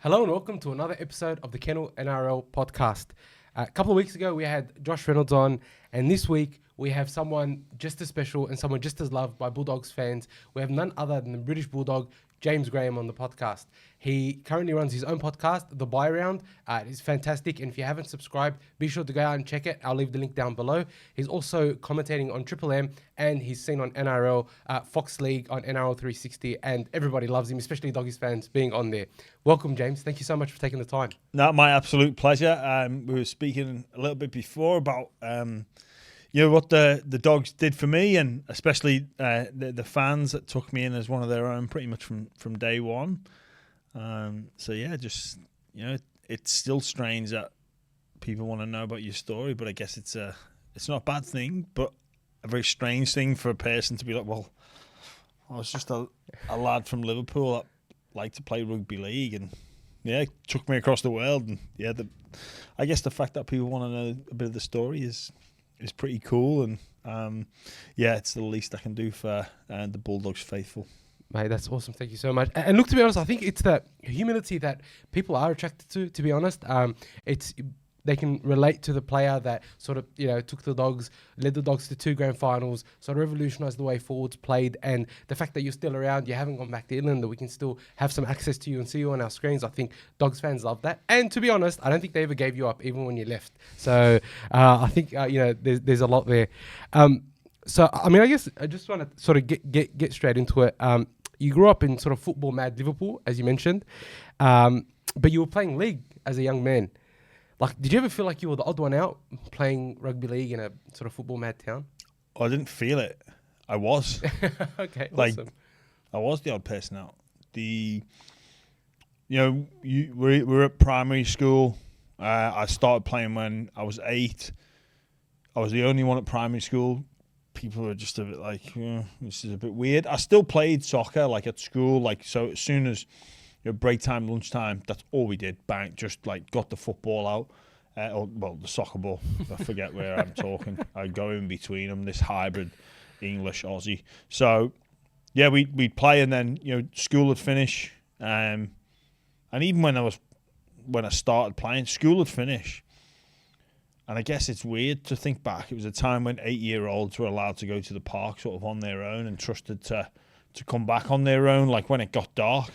Hello and welcome to another episode of the Kennel NRL podcast. A couple of weeks ago, we had Josh Reynolds on, and this week we have someone just as special and someone just as loved by Bulldogs fans. We have none other than the British Bulldog, James Graham, on the podcast. He currently runs his own podcast, The Buy Round. It's fantastic, and if you haven't subscribed, be sure to go out and check it. I'll leave the link down below. He's also commentating on Triple M, and he's seen on NRL, Fox League on NRL 360, and everybody loves him, especially Doggies fans being on there. Welcome, James. Thank you so much for taking the time. No, my absolute pleasure. We were speaking a little bit before about what the Dogs did for me, and especially the fans that took me in as one of their own pretty much from day one. It's still strange that people want to know about your story, but I guess it's not a bad thing, but a very strange thing for a person to be like, well, I was just a lad from Liverpool that liked to play rugby league, and it took me across the world, and I guess the fact that people want to know a bit of the story is pretty cool, and it's the least I can do for the Bulldogs faithful. Mate, that's awesome. Thank you so much. And look, to be honest, I think it's the humility that people are attracted to be honest. They can relate to the player that sort of, took the Dogs, led the Dogs to 2 grand finals, sort of revolutionised the way forwards played, and the fact that you're still around, you haven't gone back to England, that we can still have some access to you and see you on our screens. I think Dogs fans love that. And to be honest, I don't think they ever gave you up, even when you left. So I think, there's a lot there. I guess I just want to sort of get straight into it. You grew up in sort of football mad Liverpool, as you mentioned, but you were playing league as a young man. Like, did you ever feel like you were the odd one out playing rugby league in a sort of football mad town? I didn't feel it. I was. Okay, awesome. I was the odd person out. We're at primary school. I started playing when I was 8. I was the only one at primary school. People were just a bit like, this is a bit weird. I still played soccer, like at school, so as soon as break time, lunchtime, that's all we did. Bang, just like got the football out, the soccer ball. I forget where I'm talking. I go in between them, this hybrid English Aussie. So we'd play, and then school would finish, and even when I started playing, school would finish. And I guess it's weird to think back. It was a time when 8-year-olds were allowed to go to the park sort of on their own and trusted to come back on their own. Like when it got dark,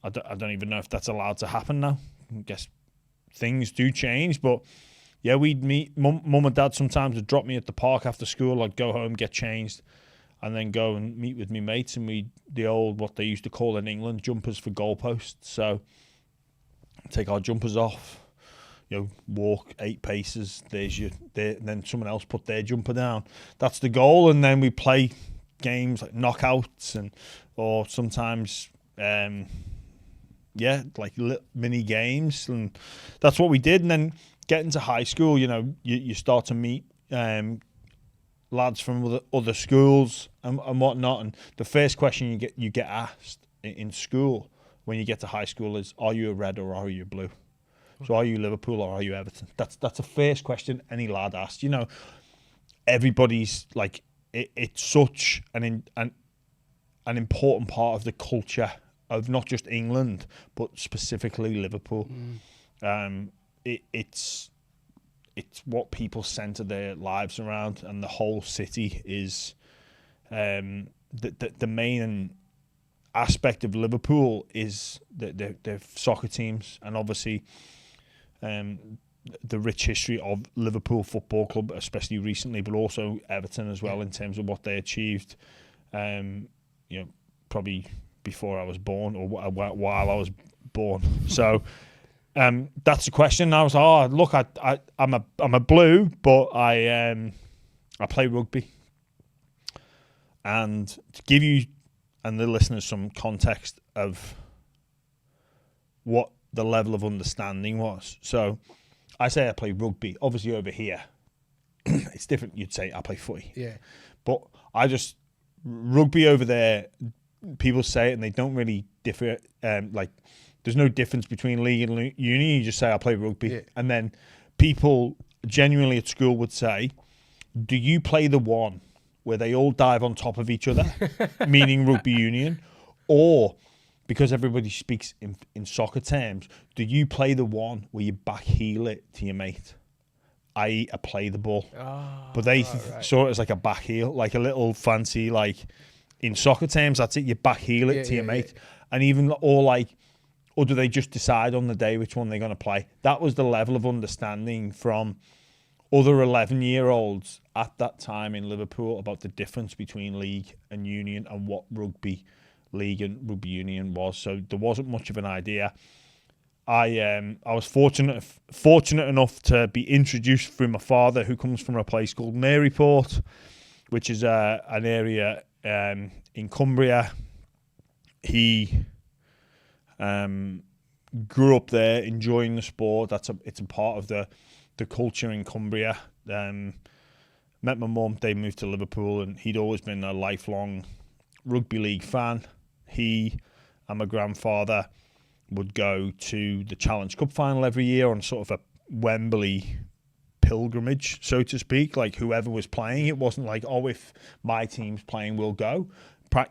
I don't even know if that's allowed to happen now. I guess things do change. But we'd meet. Mum and Dad sometimes would drop me at the park after school. I'd go home, get changed, and then go and meet with me mates. And the old, what they used to call in England, jumpers for goalposts. So take our jumpers off. Walk 8 paces. Then someone else put their jumper down. That's the goal, and then we play games like knockouts or sometimes like mini games, and that's what we did. And then get into high school, you start to meet lads from other schools and whatnot. And the first question you get asked in school when you get to high school is, "Are you a Red or are you a Blue?" So are you Liverpool or are you Everton? That's the first question any lad asks. Everybody's like, it's such an important part of the culture of not just England, but specifically Liverpool. It's what people centre their lives around, and the whole city is the main aspect of Liverpool is their soccer teams, and obviously the rich history of Liverpool Football Club, especially recently, but also Everton as well, in terms of what they achieved, probably before I was born or while I was born. So that's the question. I was, look, I'm a Blue, but I play rugby. And to give you and the listeners some context of what the level of understanding was. So I say I play rugby. Obviously over here, it's different. You'd say I play footy. Yeah. But rugby over there, people say it and they don't really differ. There's no difference between league and uni. You just say I play rugby. Yeah. And then people genuinely at school would say, do you play the one where they all dive on top of each other, meaning rugby union, or because everybody speaks in soccer terms, do you play the one where you back heel it to your mate, i.e. a play the ball? But they saw it as like a back heel, like a little fancy, like in soccer terms, that's it. You back heel it to your mate. And even, or do they just decide on the day which one they're going to play? That was the level of understanding from other 11-year-olds at that time in Liverpool about the difference between league and union and what rugby league and rugby union was. So there wasn't much of an idea. I was fortunate enough to be introduced through my father, who comes from a place called Maryport, which is an area in Cumbria. He grew up there, enjoying the sport. It's a part of the culture in Cumbria. Met my mum. They moved to Liverpool, and he'd always been a lifelong rugby league fan. He and my grandfather would go to the Challenge Cup final every year on sort of a Wembley pilgrimage, so to speak. Like whoever was playing, it wasn't like, oh, if my team's playing, we'll go.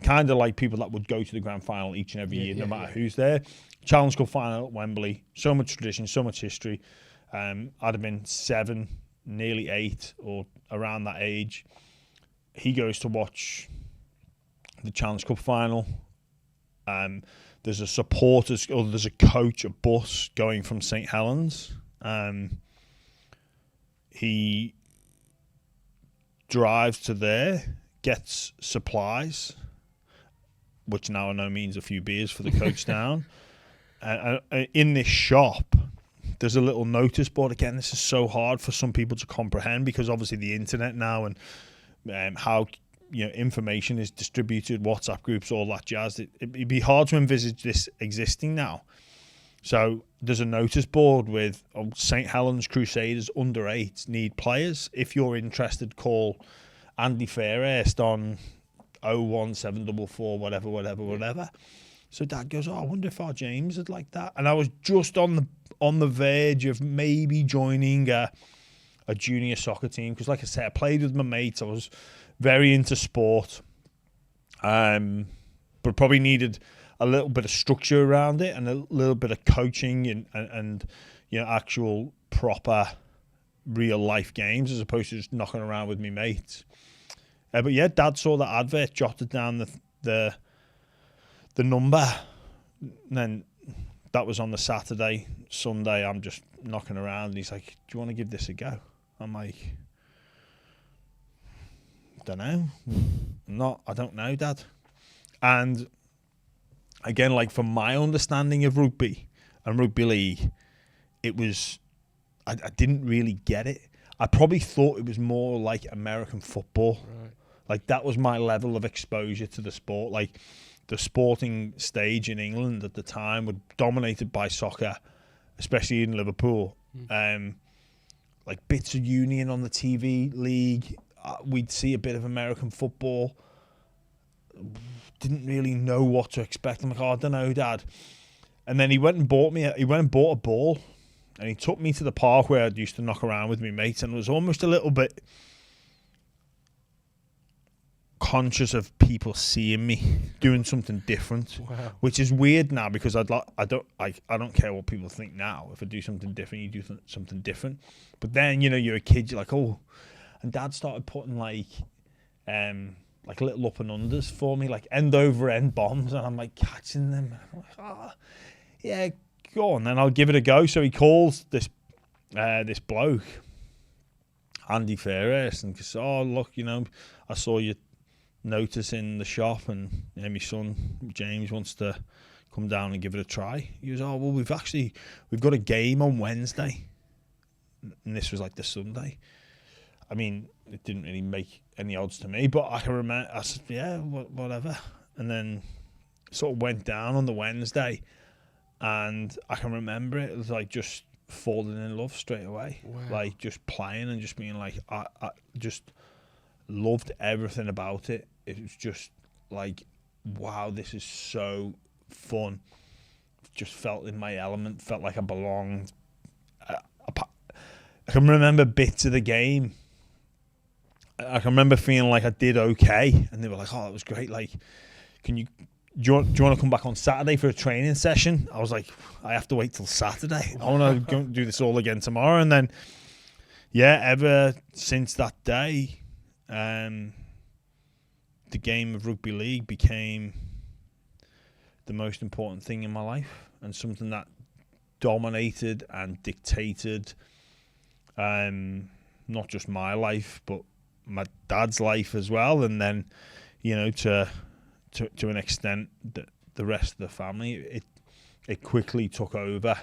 Kind of like people that would go to the grand final each and every year, no matter who's there. Challenge Cup final at Wembley, so much tradition, so much history. I'd have been 7, nearly 8, or around that age. He goes to watch the Challenge Cup final. There's a coach, a bus going from St Helens. He drives to there, gets supplies, which now I know means a few beers for the coach down. And in this shop, there's a little notice board. Again, this is so hard for some people to comprehend because obviously the internet now and how information is distributed, WhatsApp groups, all that jazz. It'd be hard to envisage this existing now. So there's a notice board with St Helens Crusaders under 8 need players. If you're interested, call Andy Fairhurst on 01744 whatever. So Dad goes, oh, I wonder if our James would like that. And I was just on the verge of maybe joining a junior soccer team because, like I said, I played with my mates. I was very into sport, but probably needed a little bit of structure around it and a little bit of coaching and actual proper real life games as opposed to just knocking around with me mates. But yeah, Dad saw that advert, jotted down the number, and then that was on the Saturday. Sunday, I'm just knocking around, and he's like, "Do you want to give this a go?" I'm like, "Don't know, I don't know, Dad." And again, like from my understanding of rugby and rugby league, it was I didn't really get it. I probably thought it was more like American football. Right. Like that was my level of exposure to the sport. Like the sporting stage in England at the time was dominated by soccer, especially in Liverpool. Like bits of Union on the TV league. We'd see a bit of American football. Didn't really know what to expect. I'm like, oh, I don't know, Dad. And then he went and bought a ball, and he took me to the park where I used to knock around with my mates, and was almost a little bit conscious of people seeing me doing something different. Wow. Which is weird now because I don't care what people think now. If I do something different, you do something different. But then you're a kid, you're like, oh, and Dad started putting like little up and unders for me, like end over end bombs, and I'm like catching them. I'm like, oh, yeah, go on, then I'll give it a go. So he calls this bloke, Andy Fairhurst, and goes, oh, look, I saw you notice in the shop, and my son James wants to come down and give it a try. He goes, oh, well, we've got a game on Wednesday, and this was like the Sunday. I mean, it didn't really make any odds to me, but I can remember, I said, yeah, whatever. And then sort of went down on the Wednesday, and I can remember it was like just falling in love straight away. Wow. Like just playing and just being like, I just loved everything about it. It was just like, wow, this is so fun. Just felt in my element, felt like I belonged. I can remember bits of the game. I can remember feeling like I did okay, and they were like, "Oh, that was great. Like, can you do you want to come back on Saturday for a training session? I was like, I have to wait till Saturday. I want to go do this all again tomorrow. And then, yeah, ever since that day, the game of rugby league became the most important thing in my life, and something that dominated and dictated not just my life, but my dad's life as well. And then, you know, to an extent, the rest of the family, it quickly took over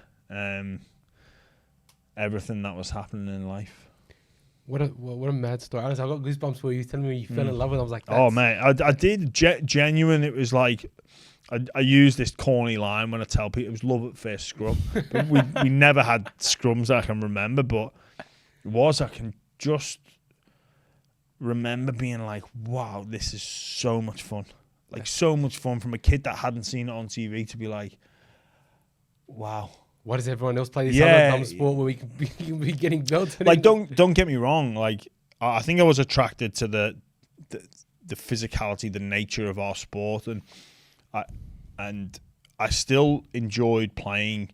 everything that was happening in life. What a mad story. Honestly, I got goosebumps where you telling me you fell in love with it. I was like, oh man, I did genuine. It was like, I use this corny line when I tell people it was love at first scrum. But we never had scrums I can remember, but it was. I can just remember being like, wow, this is so much fun. Like, so much fun, from a kid that hadn't seen it on TV to be like, wow. Why does everyone else play this other dumb sport where we can be getting belted? Like, don't get me wrong. Like, I think I was attracted to the physicality, the nature of our sport, and I still enjoyed playing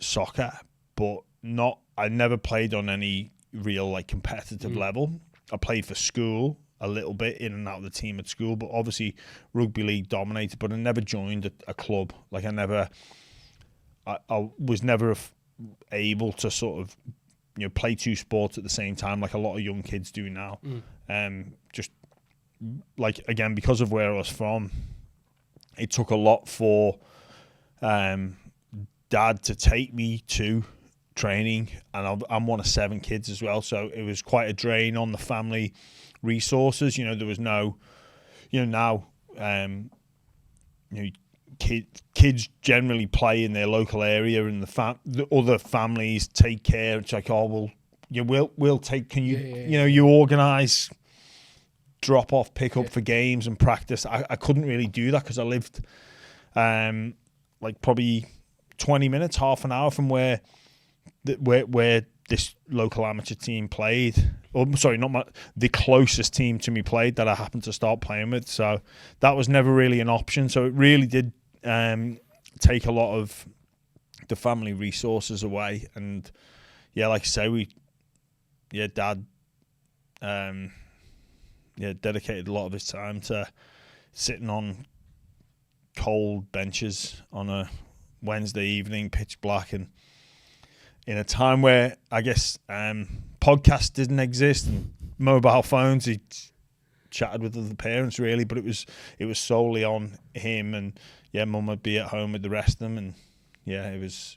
soccer, but I never played on any real like competitive level. I played for school a little bit, in and out of the team at school, but obviously rugby league dominated. But I never joined a club. Like, I was never able to sort of, you know, play two sports at the same time like a lot of young kids do now. Just like, again, because of where I was from, it took a lot for Dad to take me to training, and I'm one of 7 kids as well, so it was quite a drain on the family resources. You know, there was no, you know, now you know, kids generally play in their local area, and the other families take care. It's like, oh well, we'll take. Can you you know, you organise drop off, pick up for games and practice. I couldn't really do that because I lived like probably 20 minutes, half an hour from where this local amateur team played. Or sorry, the closest team to me played that I happened to start playing with. So that was never really an option. So it really did take a lot of the family resources away. And yeah, like I say, Dad dedicated a lot of his time to sitting on cold benches on a Wednesday evening, pitch black, and in a time where I guess podcasts didn't exist and mobile phones, he chatted with other parents really, but it was solely on him, and yeah, Mum would be at home with the rest of them, and yeah, it was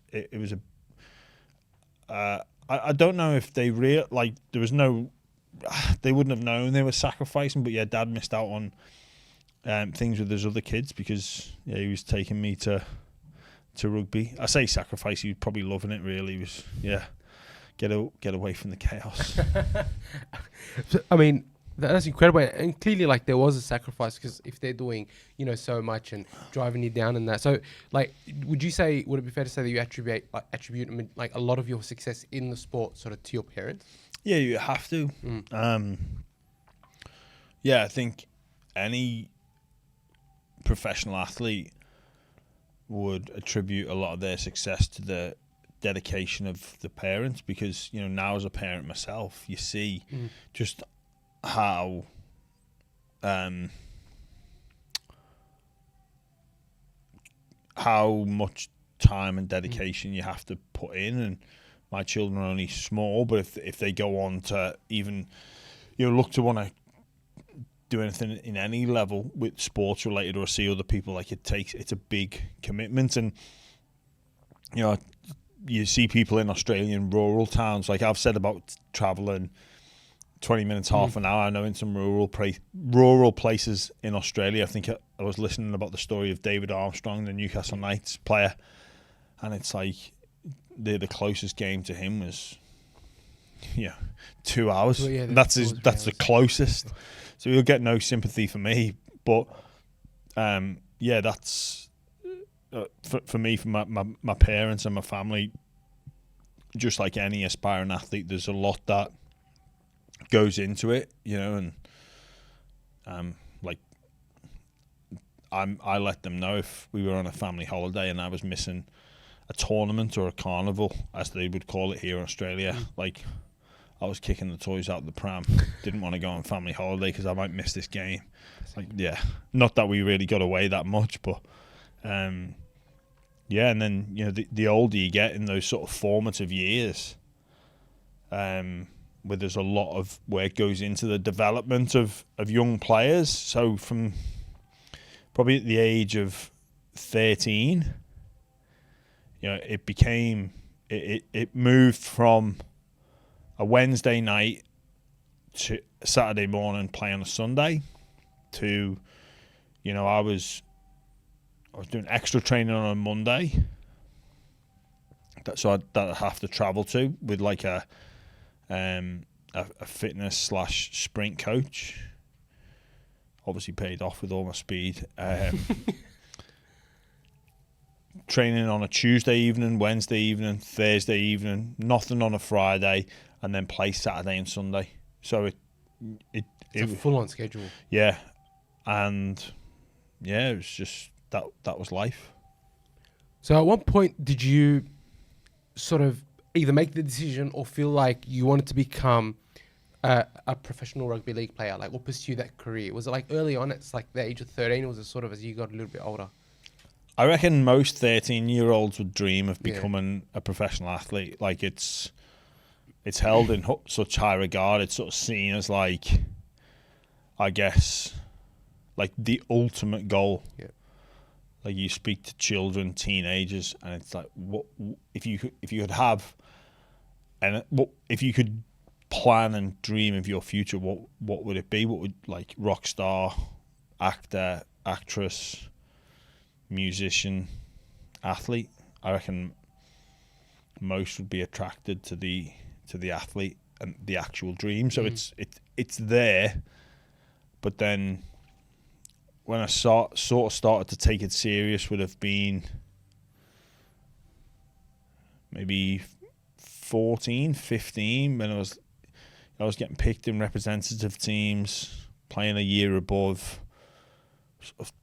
I don't know if they there was no, they wouldn't have known they were sacrificing, but yeah, Dad missed out on things with his other kids because he was taking me to rugby. I say sacrifice, he was probably loving it really. He was, get away from the chaos. I mean, that's incredible, and clearly like there was a sacrifice, because if they're doing, you know, so much and driving you down and that, so like, would it be fair to say that you attribute I mean, like a lot of your success in the sport sort of to your parents? Yeah, you have to. I think any professional athlete would attribute a lot of their success to the dedication of the parents, because, you know, now as a parent myself, you see just how much time and dedication you have to put in. And my children are only small, but if they go on to even, you know, look to want to do anything in any level with sports related, or see other people, like it's a big commitment. And you know, you see people in Australian rural towns, like I've said about traveling 20 minutes, half an hour. I know in some rural places in Australia, I think I was listening about the story of David Armstrong, the Newcastle Knights player, and it's like the closest game to him was 2 hours. Well, that's the closest. So you'll get no sympathy for me, but that's for me, for my parents and my family. Just like any aspiring athlete, there's a lot that goes into it, you know, and like I let them know if we were on a family holiday and I was missing a tournament or a carnival, as they would call it here in Australia. Like, I was kicking the toys out of the pram. Didn't want to go on family holiday because I might miss this game. Like, yeah, not that we really got away that much, but yeah. And then, you know, the older you get in those sort of formative years, where there's a lot of work goes into the development of young players. So from probably at the age of 13, you know, it moved from a Wednesday night to Saturday morning, play on a Sunday, to, you know, I was doing extra training on a Monday that I'd have to travel to with like a fitness / sprint coach, obviously paid off with all my speed. Training on a Tuesday evening, Wednesday evening, Thursday evening, nothing on a Friday, and then play Saturday and Sunday. So it's a full-on schedule. Yeah, and yeah, it was just that was life. So at what point did you sort of either make the decision or feel like you wanted to become a professional rugby league player, like, or pursue that career? Was it like early on, it's like the age of 13, or was it sort of as you got a little bit older? I reckon most 13-year-olds would dream of becoming a professional athlete. Like, it's held in such high regard. It's sort of seen as, like, I guess, like the ultimate goal. Yeah. Like, you speak to children, teenagers, and it's like, what if you could have, and if you could plan and dream of your future, what would it be? What would, like, rock star, actor, actress, musician, athlete? I reckon most would be attracted to the athlete and the actual dream. So it's there, but then when I sort of started to take it serious would have been maybe 14, 15, when I was getting picked in representative teams, playing a year above, sort of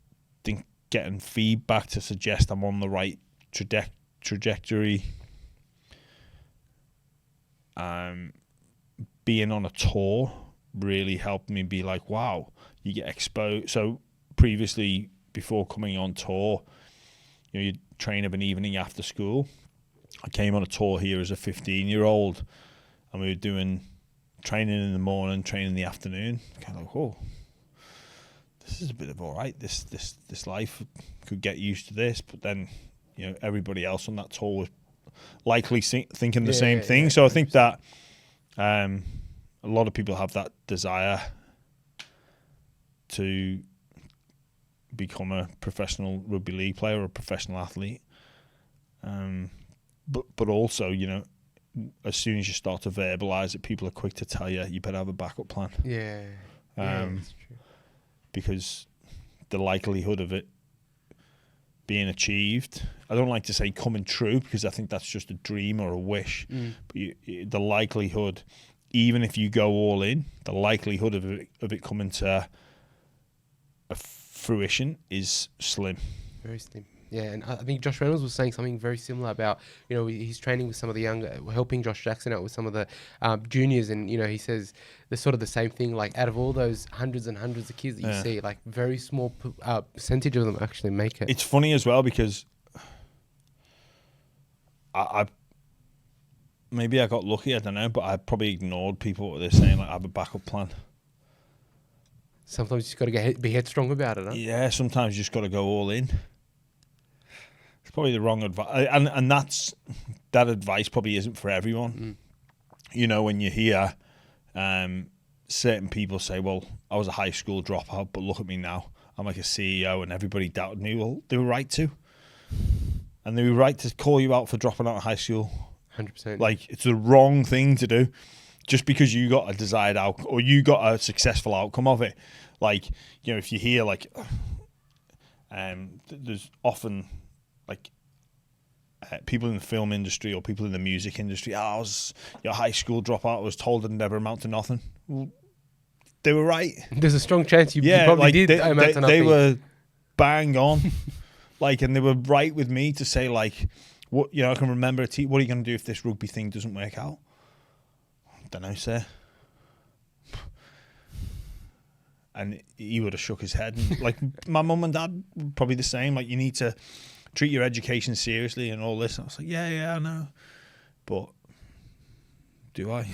getting feedback to suggest I'm on the right trajectory. Being on a tour really helped me be like, wow, you get exposed. So previously, before coming on tour, you know, you train of an evening after school. I came on a tour here as a 15-year-old, and we were doing training in the morning, training in the afternoon. Kind of like, oh, this is a bit of all right. This life could get used to this, but then, you know, everybody else on that tour was likely thinking the same thing. Yeah. So I think that a lot of people have that desire to become a professional rugby league player or a professional athlete. But also, you know, as soon as you start to verbalise it, people are quick to tell you, you better have a backup plan. Yeah. That's true. Because the likelihood of it being achieved, I don't like to say coming true, because I think that's just a dream or a wish. But the likelihood, even if you go all in, the likelihood of it coming to a fruition is slim. Very slim. Yeah, and I think Josh Reynolds was saying something very similar about, you know, he's training with some of the younger, helping Josh Jackson out with some of the juniors, and, you know, he says there's sort of the same thing, like, out of all those hundreds and hundreds of kids that you see, like, very small percentage of them actually make it. It's funny as well, because I maybe I got lucky, I don't know, but I probably ignored people what they're saying, like, I have a backup plan. Sometimes you just got to be headstrong about it, huh? Yeah, sometimes you just got to go all in. It's probably the wrong advice, and that advice probably isn't for everyone. You know, when you hear certain people say, well, I was a high school dropout, but look at me now, I'm like a CEO and everybody doubted me. Well, they were right to. And they were right to call you out for dropping out of high school. 100%. Like, it's the wrong thing to do. Just because you got a desired outcome or you got a successful outcome of it. Like, you know, if you hear, like, there's often, like, people in the film industry or people in the music industry, I was your high school dropout, I was told I'd never amount to nothing. Well, they were right. There's a strong chance you probably like did amount to nothing. bang on. Like, and they were right with me to say, like, what, I can remember what are you going to do if this rugby thing doesn't work out? I don't know, sir. And he would have shook his head. And, like, my mum and dad, probably the same. Like, you need to treat your education seriously and all this. And I was like, yeah, I know. But do I?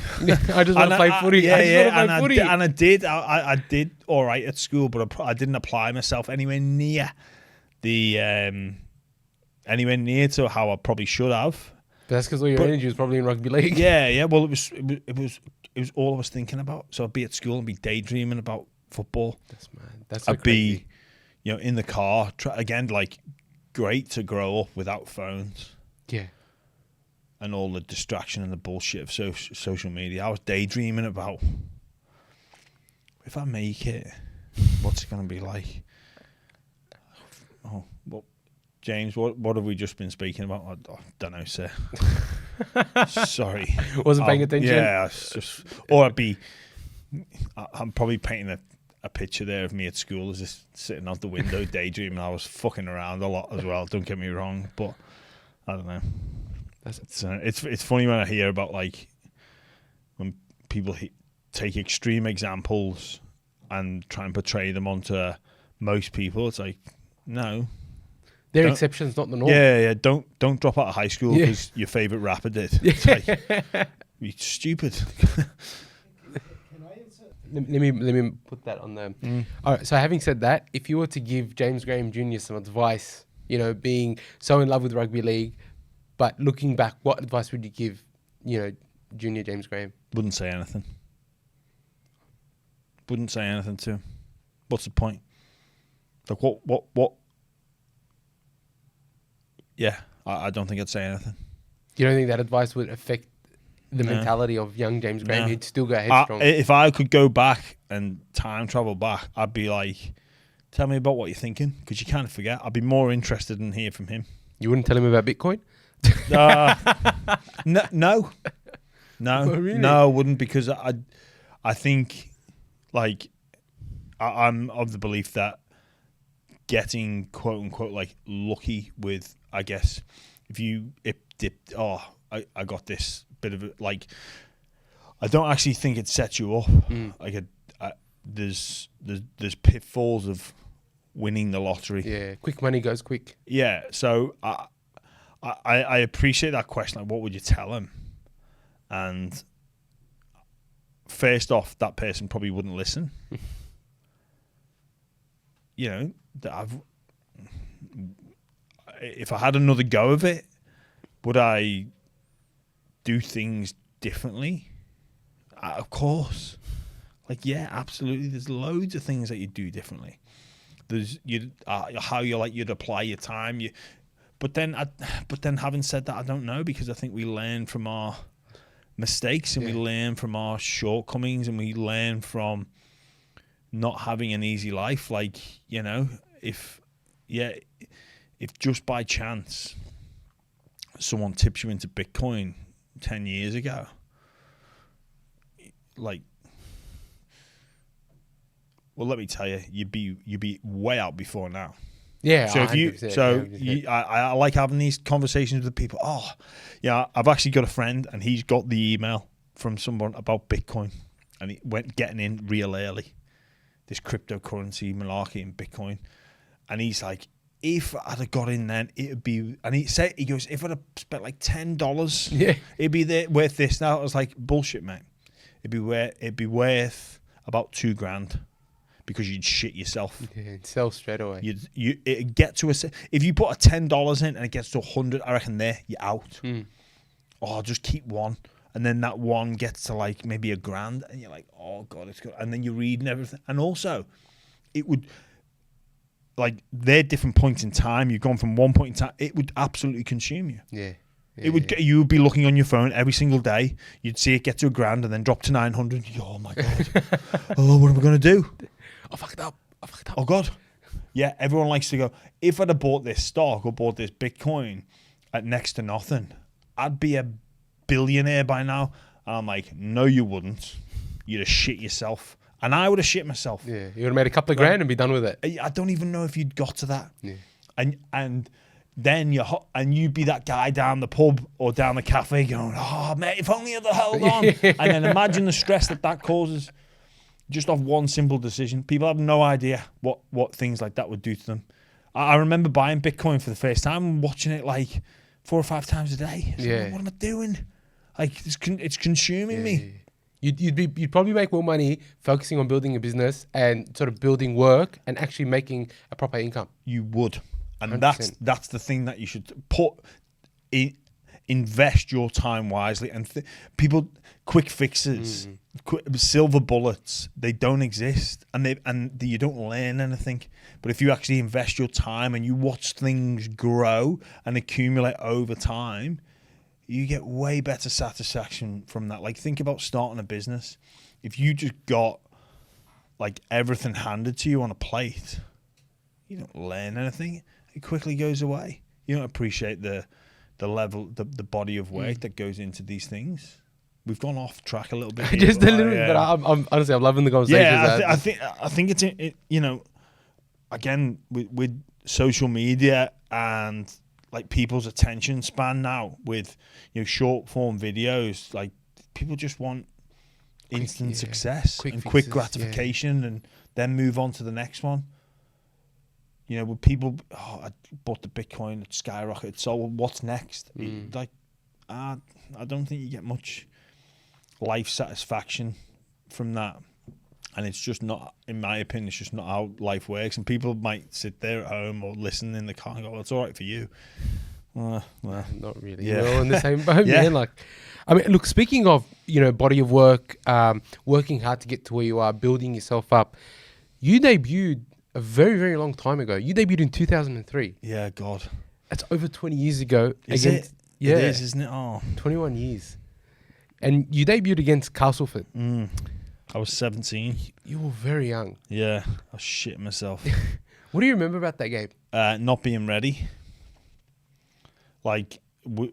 I just want to play footy. I did. I did all right at school, but I didn't apply myself anywhere near anywhere near to how I probably should have. But that's because all your energy was probably in rugby league. Yeah. Well, it was all I was thinking about. So I'd be at school and be daydreaming about football. That's mad. That's so I'd crazy. be, in the car again. Like, great to grow up without phones. Yeah. And all the distraction and the bullshit of social media. I was daydreaming about, if I make it, what's it going to be like? Oh, well, James, what have we just been speaking about? I don't know, sir. Sorry. Wasn't paying attention? Yeah, I'm probably painting a picture there of me at school as just sitting out the window daydreaming. I was fucking around a lot as well, don't get me wrong, but I don't know. It's funny when I hear about, like, when people take extreme examples and try and portray them onto most people. It's like, no, they're exceptions, not the norm. Yeah. Don't drop out of high school because your favorite rapper did. It's like, you're stupid. Let me put that on the. All right. So having said that, if you were to give James Graham Jr. some advice, being so in love with rugby league. But looking back, what advice would you give, junior James Graham? Wouldn't say anything. Wouldn't say anything to him. What's the point? Like, what? Yeah, I don't think I'd say anything. You don't think that advice would affect the mentality of young James Graham? No. He'd still go headstrong. If I could go back and time travel back, I'd be like, tell me about what you're thinking, because you kind of forget. I'd be more interested in hearing from him. You wouldn't tell him about Bitcoin? No. Oh, really? No, I wouldn't, because I think, like, I'm of the belief that getting quote unquote like lucky with, I guess, I got this bit of it, like, I don't actually think it sets you up. Like, there's pitfalls of winning the lottery. Yeah, quick money goes quick. Yeah, so I appreciate that question. Like, what would you tell him? And first off, that person probably wouldn't listen. If I had another go of it, would I do things differently? Of course. Like, yeah, absolutely. There's loads of things that you do differently. There's how you'd apply your time. But then having said that, I don't know, because I think we learn from our mistakes and we learn from our shortcomings and we learn from not having an easy life. Like, if just by chance someone tips you into Bitcoin 10 years ago, like, well, let me tell you, you'd be way out before now. Yeah. So I like having these conversations with people. Oh, yeah, I've actually got a friend, and he's got the email from someone about Bitcoin, and he went getting in real early, this cryptocurrency malarkey in Bitcoin, and he's like, if I'd have got in then, it'd be, and he goes, if I'd have spent like $10, it'd be worth this. Now I was like, bullshit, mate. It'd be worth about $2,000. Because you'd shit yourself. Yeah, sell straight away. It'd get to if you put a $10 in and it gets to 100, I reckon you're out. Oh, just keep one, and then that one gets to like maybe $1,000, and you're like, oh god, it's good. And then you're reading everything, and also, it would, like, they're different points in time. You've gone from one point in time. It would absolutely consume you. Yeah. You would be looking on your phone every single day. You'd see it get to $1,000 and then drop to 900. Oh my god. Oh, what am I gonna do? I fucked up. Oh, God. Yeah, everyone likes to go, if I'd have bought this stock or bought this Bitcoin at next to nothing, I'd be a billionaire by now. And I'm like, no, you wouldn't. You'd have shit yourself. And I would have shit myself. Yeah, you would have made a couple of grand and be done with it. I don't even know if you'd got to that. Yeah. And then you'd be that guy down the pub or down the cafe going, oh, mate, if only I'd held on. And then imagine the stress that causes just off one simple decision. People have no idea what things like that would do to them. I remember buying Bitcoin for the first time and watching it like 4 or 5 times a day. Like, what am I doing? Like, it's consuming me. You'd probably make more money focusing on building a business and sort of building work and actually making a proper income. You would, and 100%. that's the thing that you should invest your time wisely. And people, quick fixes, silver bullets, they don't exist, and you don't learn anything. But if you actually invest your time and you watch things grow and accumulate over time, you get way better satisfaction from that. Like, think about starting a business. If you just got like everything handed to you on a plate, you don't learn anything. It quickly goes away. You don't appreciate the level, the body of work that goes into these things. We've gone off track a little bit here, Just a little bit, but I'm honestly, I'm loving the conversation. Yeah, I think it's you know, again with social media and like people's attention span now with, you know, short form videos, like people just want instant success and quick gratification and then move on to the next one. You know, with people, I bought the Bitcoin, it skyrocketed, so what's next? Like, I don't think you get much life satisfaction from that. And it's just not, in my opinion, it's just not how life works. And people might sit there at home or listen in the car and go, well, it's all right for you. Well, not really. Yeah. We're all in the same boat, man. Like, I mean, look, speaking of, you know, body of work, working hard to get to where you are, building yourself up, you debuted a very, very long time ago. You debuted in 2003. Yeah, God. That's over 20 years ago. Is it? Yeah. It is, isn't it? Oh. 21 years. And you debuted against Castleford. I was 17. You were very young. Yeah, I was shitting myself. What do you remember about that game? Not being ready. Like,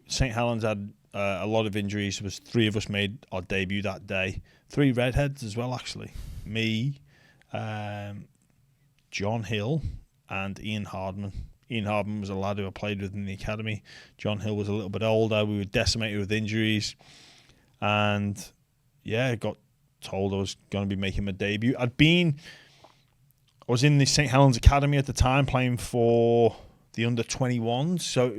St Helens had a lot of injuries. There was 3 of us made our debut that day. 3 redheads as well, actually. Me, John Hill, and Ian Hardman. Ian Hardman was a lad who I played with in the academy. John Hill was a little bit older. We were decimated with injuries. And, yeah, I got told I was going to be making my debut. I was in the St Helens Academy at the time playing for the under-21s. So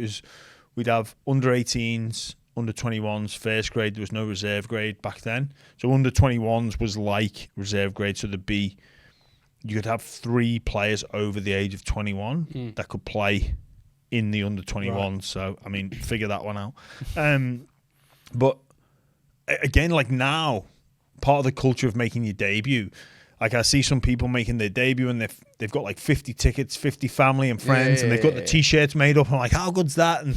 we'd have under-18s, under-21s, first grade. There was no reserve grade back then. So under-21s was like reserve grade. So you could have 3 players over the age of 21 that could play in the under-21s. Right. So, I mean, figure that one out. But again, like now, part of the culture of making your debut, like I see some people making their debut and they've got like 50 tickets, 50 family and friends, and they've got the t-shirts made up. And I'm like, how good's that? And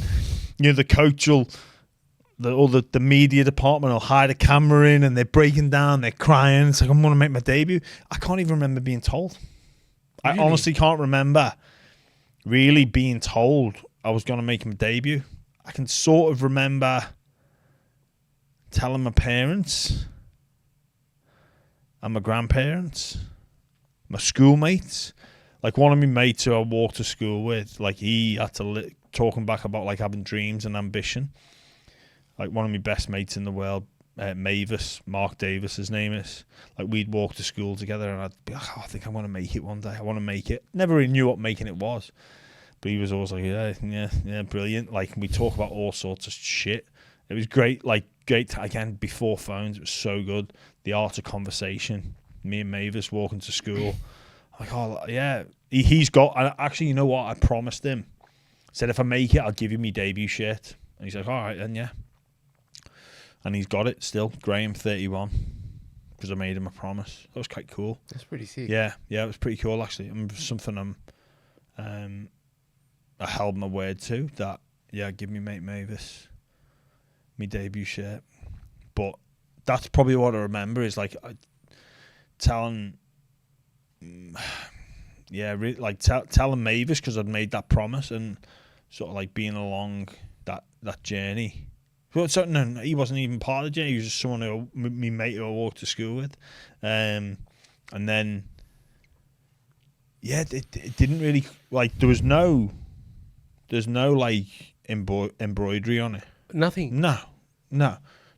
you know, the coach will, the media department will hide a camera in, and they're breaking down, they're crying. It's like, I'm going to make my debut. I can't even remember being told. Really? I honestly can't remember really being told I was going to make my debut. I can sort of remember telling my parents and my grandparents, my schoolmates. Like one of my mates who I walked to school with, like he had to talking back about like having dreams and ambition. Like one of my best mates in the world, Mavis, Mark Davis, his name is. Like we'd walk to school together and I'd be like, I think I want to make it one day. I want to make it. Never really knew what making it was. But he was always like, yeah, brilliant. Like we talk about all sorts of shit. It was great, again, before phones, it was so good. The art of conversation. Me and Mavis walking to school. Like, oh, yeah. He's got, actually, you know what? I promised him. Said, if I make it, I'll give you my debut shirt. And he's like, all right, then, yeah. And he's got it still. Graham, 31. Because I made him a promise. That was quite cool. That's pretty sick. Yeah, it was pretty cool, actually. Something I held my word to. That, yeah, give me mate Mavis my debut shirt. But that's probably what I remember is like telling telling Mavis, because I'd made that promise and sort of like being along that journey. Well, so no, he wasn't even part of the journey. He was just someone my mate who I walked to school with. And then, yeah, it didn't really, like, there's no like embroidery on it. Nothing. No.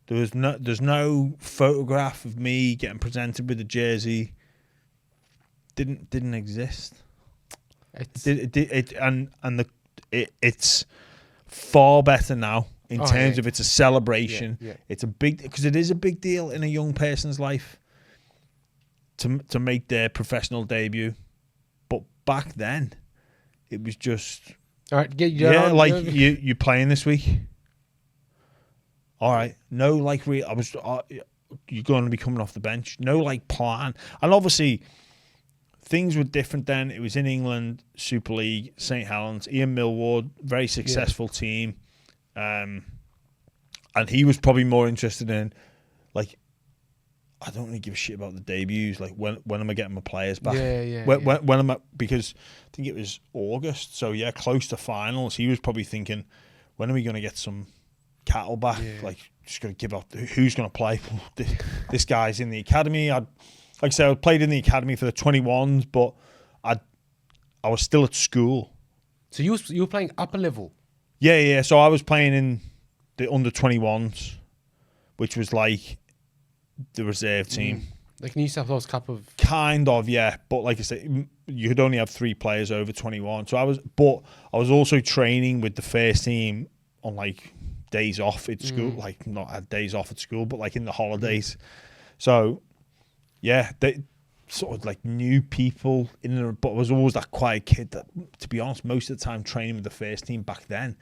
There's no photograph of me getting presented with a jersey. Didn't exist. It's far better now in terms of it's a celebration. Yeah. It's a big, because it is a big deal in a young person's life to make their professional debut. But back then, it was just, all right, you playing this week. All right, no, like you're going to be coming off the bench. No, like plan, and obviously things were different then. It was in England, Super League, St Helens, Ian Millward, very successful team, and he was probably more interested in, like, I don't really give a shit about the debuts. Like, when am I getting my players back? When am I? Because I think it was August, so yeah, close to finals. He was probably thinking, when are we going to get some cattle back? Like, just going to give up who's going to play. This guy's in the academy. Like I said, I played in the academy for the 21s, but I was still at school. So you were playing upper level? Yeah. So I was playing in the under 21s, which was like the reserve team. Like New South Wales Cup of... Kind of, yeah. But like I said, you could only have 3 players over 21. So I was also training with the first team on, like, days off at school. Like, not had days off at school, but like in the holidays. So yeah, they sort of like new people in there, but I was always that quiet kid that, to be honest, most of the time training with the first team back then,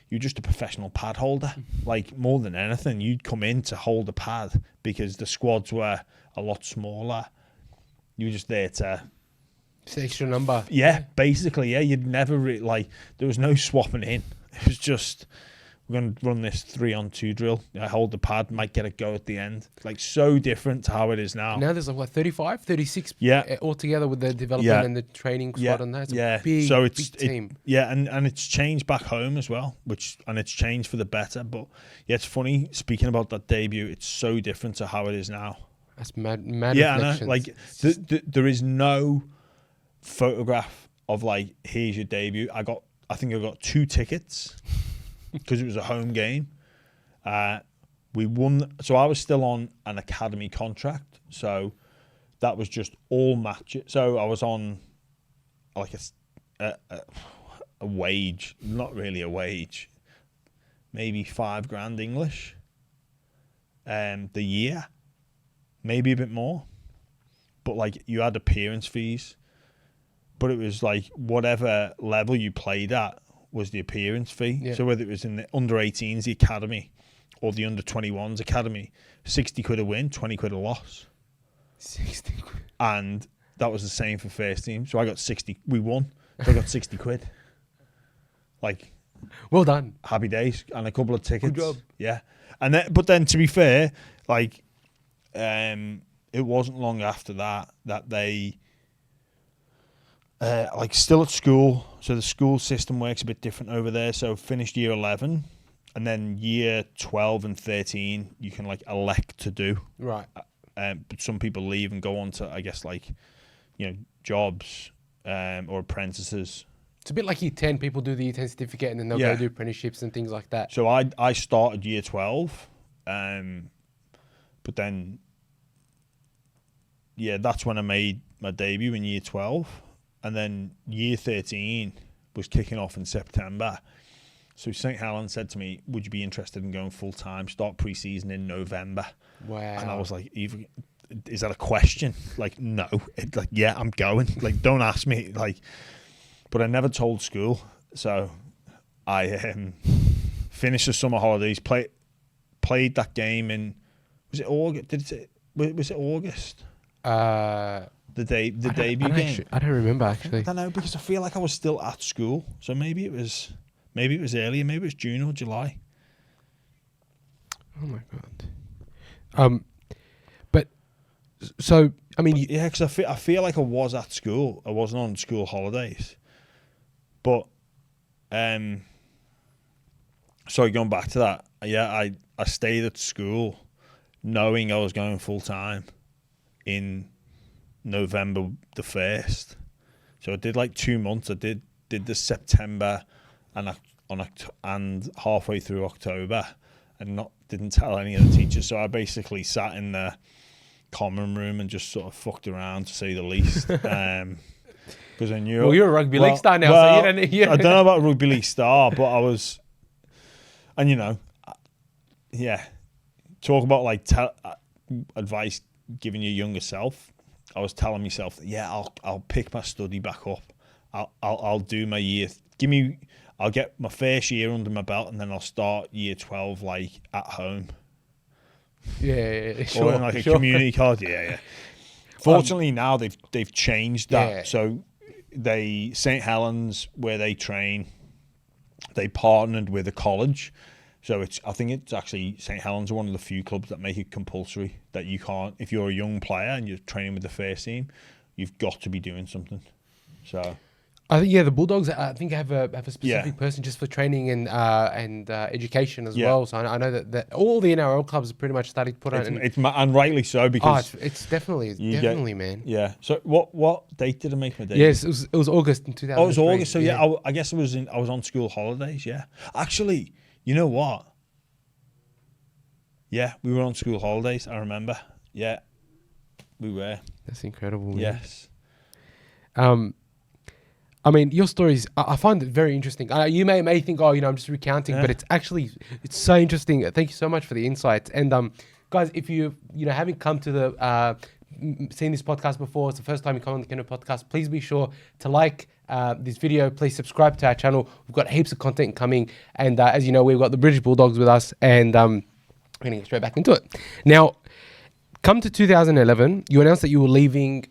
you're just a professional pad holder. Like, more than anything, you'd come in to hold a pad because the squads were a lot smaller. You were just there to... It's the extra number. Yeah, basically, yeah. You'd never like, there was no swapping in. It was just, we're going to run this 3-on-2 drill. I hold the pad, might get a go at the end. Like, so different to how it is now. Now there's like, what, 35, 36 altogether with the development and the training squad and that. It's a big team. And it's changed back home as well, and it's changed for the better. But yeah, it's funny, speaking about that debut, it's so different to how it is now. That's mad yeah, reflections. I know. Like, there is no photograph of, like, here's your debut. I think I got 2 tickets because it was a home game. We won, so I was still on an academy contract, so that was just all matches. So I was on like a wage, not really a wage, maybe $5,000 English, the year, maybe a bit more, but like you had appearance fees. But it was like whatever level you played at was the appearance fee. Yeah. So whether it was in the under 18s, the academy, or the under 21s academy, 60 quid a win, 20 quid a loss. 60 quid. And that was the same for first team. So I got 60. We won. So I got 60 quid. Like, well done. Happy days. And a couple of tickets. Good job. Yeah. And then, but then to be fair, like, it wasn't long after that they... like, still at school, so the school system works a bit different over there. So finished year 11, and then year 12 and 13 you can, like, elect to do. Right. But some people leave and go on to, I guess, like, you know, jobs or apprentices. It's a bit like year 10. People do the year 10 certificate and then they'll go do apprenticeships and things like that. So I started year 12, but then, yeah, that's when I made my debut in year 12. And then year 13 was kicking off in September. So St Helens said to me, would you be interested in going full-time, start pre-season in November? Wow. And I was like, is that a question? Like, no. Like, yeah, I'm going. Like, don't ask me. Like, but I never told school. So I finished the summer holidays, played that game in, was it August? Was it August? The debut game. I don't remember, actually. I don't know, because I feel like I was still at school, so maybe it was earlier, maybe it was June or July. Oh my god. But so I mean, yeah, because I feel like I was at school. I wasn't on school holidays, but sorry, going back to that. Yeah, I stayed at school, knowing I was going full time in November the 1st. So I did like 2 months. I did the September and halfway through October, and didn't tell any of the teachers. So I basically sat in the common room and just sort of fucked around, to say the least. Because I knew. Well, you're a rugby league star now, so you don't. I don't know about rugby league star, but I was, and yeah. Talk about like advice giving your younger self. I was telling myself that I'll pick my study back up. I'll do my year. I'll get my first year under my belt, and then I'll start year 12 like at home. Yeah, sure. Or in like a community college. Yeah. Fortunately, now they've changed that. Yeah. So St Helens, where they train, they partnered with a college. So I think it's actually St Helens are one of the few clubs that make it compulsory that you can't, if you're a young player and you're training with the first team, you've got to be doing something. So I think the Bulldogs I think have a specific person just for training and education as well. So I know that all the NRL clubs are pretty much starting to put out. And rightly so, because it's definitely man. Yeah. So what date did I make my debut? Yes, it was August in 2003. Oh, it was August. So I guess I was on school holidays. Yeah. Actually, you know what? Yeah, we were on school holidays. I remember. Yeah, we were. That's incredible. Man. Yes. I mean, your stories, I find it very interesting. You may think, I'm just recounting, but it's so interesting. Thank you so much for the insights. And guys, if you haven't come to the seen this podcast before, it's the first time you come on the Kennel podcast, please be sure to like this video. Please subscribe to our channel. We've got heaps of content coming. And as you know, we've got the British Bulldogs with us, and we're going to get straight back into it. Now, come to 2011, you announced that you were leaving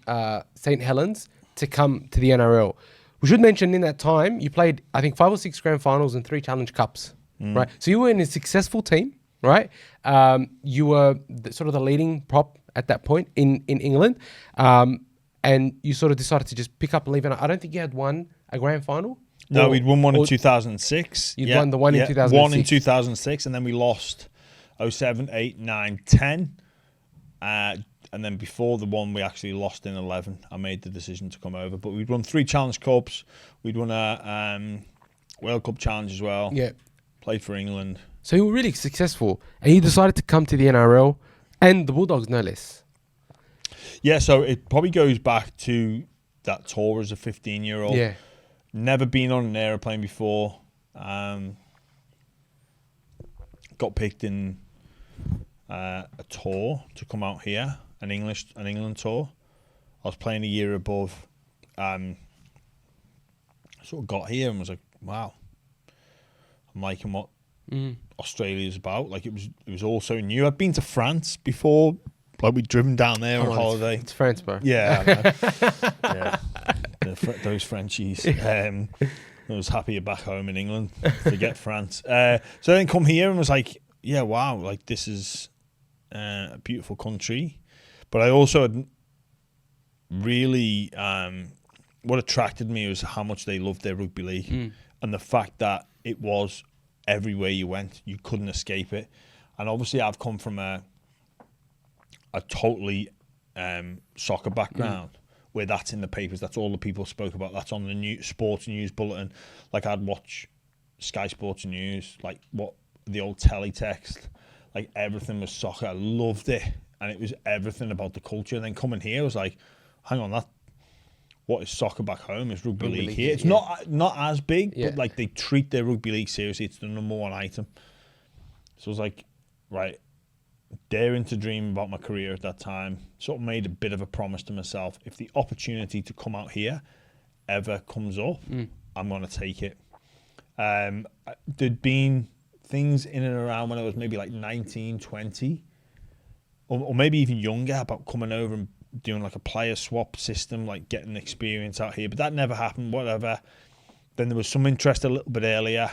St Helens to come to the NRL. We should mention in that time, you played, I think, 5 or 6 grand finals and 3 Challenge Cups, right? So you were in a successful team, right? You were sort of the leading prop at that point in England. And you sort of decided to just pick up and leave. And I don't think you had won a grand final. No, we'd won one in 2006. You'd won the one in 2006. One in 2006, and then we lost 07, 8, 9, 10. And then before the one we actually lost in 11, I made the decision to come over. But we'd won 3 Challenge Cups. We'd won a World Cup Challenge as well. Yeah. Played for England. So you were really successful. And you decided to come to the NRL and the Bulldogs, no less. Yeah, so it probably goes back to that tour as a 15-year-old. Yeah. Never been on an aeroplane before. Got picked in a tour to come out here. An England tour. I was playing a year above. Sort of got here and was like, wow, I'm liking what Australia's about. Like it was all so new. I'd been to France before. Like we'd driven down there on holiday. It's France, bro. Yeah, yeah. Those Frenchies. I was happier back home in England. Forget France. So then come here and was like, yeah, wow, like this is a beautiful country. But I also had really, what attracted me was how much they loved their rugby league and the fact that it was everywhere you went, you couldn't escape it. And obviously I've come from a totally soccer background where that's in the papers, that's all the people spoke about, that's on the sports news bulletin. Like I'd watch Sky Sports News, like what the old teletext, like everything was soccer. I loved it. And it was everything about the culture. And then coming here, I was like, hang on, what is soccer back home is rugby league here. It's not as big, but like they treat their rugby league seriously. It's the number one item. So I was like, right, daring to dream about my career at that time. Sort of made a bit of a promise to myself. If the opportunity to come out here ever comes up, I'm going to take it. There'd been things in and around when I was maybe like 19, 20, or maybe even younger, about coming over and doing like a player swap system, like getting experience out here. But that never happened, whatever. Then there was some interest a little bit earlier,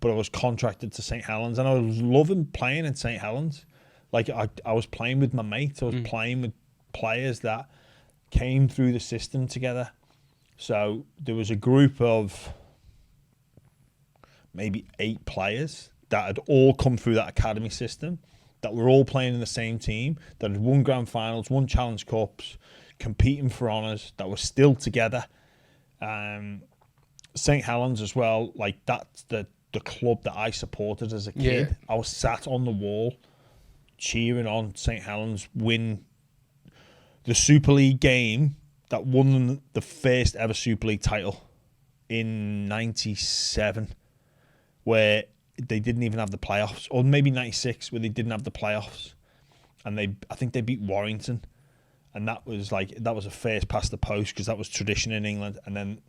but I was contracted to St Helens, and I was loving playing in St Helens. Like I was playing with my mates. I was playing with players that came through the system together. So there was a group of maybe 8 players that had all come through that academy system, that were all playing in the same team, that had won grand finals, won Challenge Cups, competing for honours, that were still together. St Helens as well, like that's the club that I supported as a kid. I was sat on the wall cheering on St Helens win the Super League game that won the first ever Super League title in 97, where they didn't even have the playoffs, or maybe 96 where they didn't have the playoffs, and I think they beat Warrington, and that was a first past the post because that was tradition in England, and then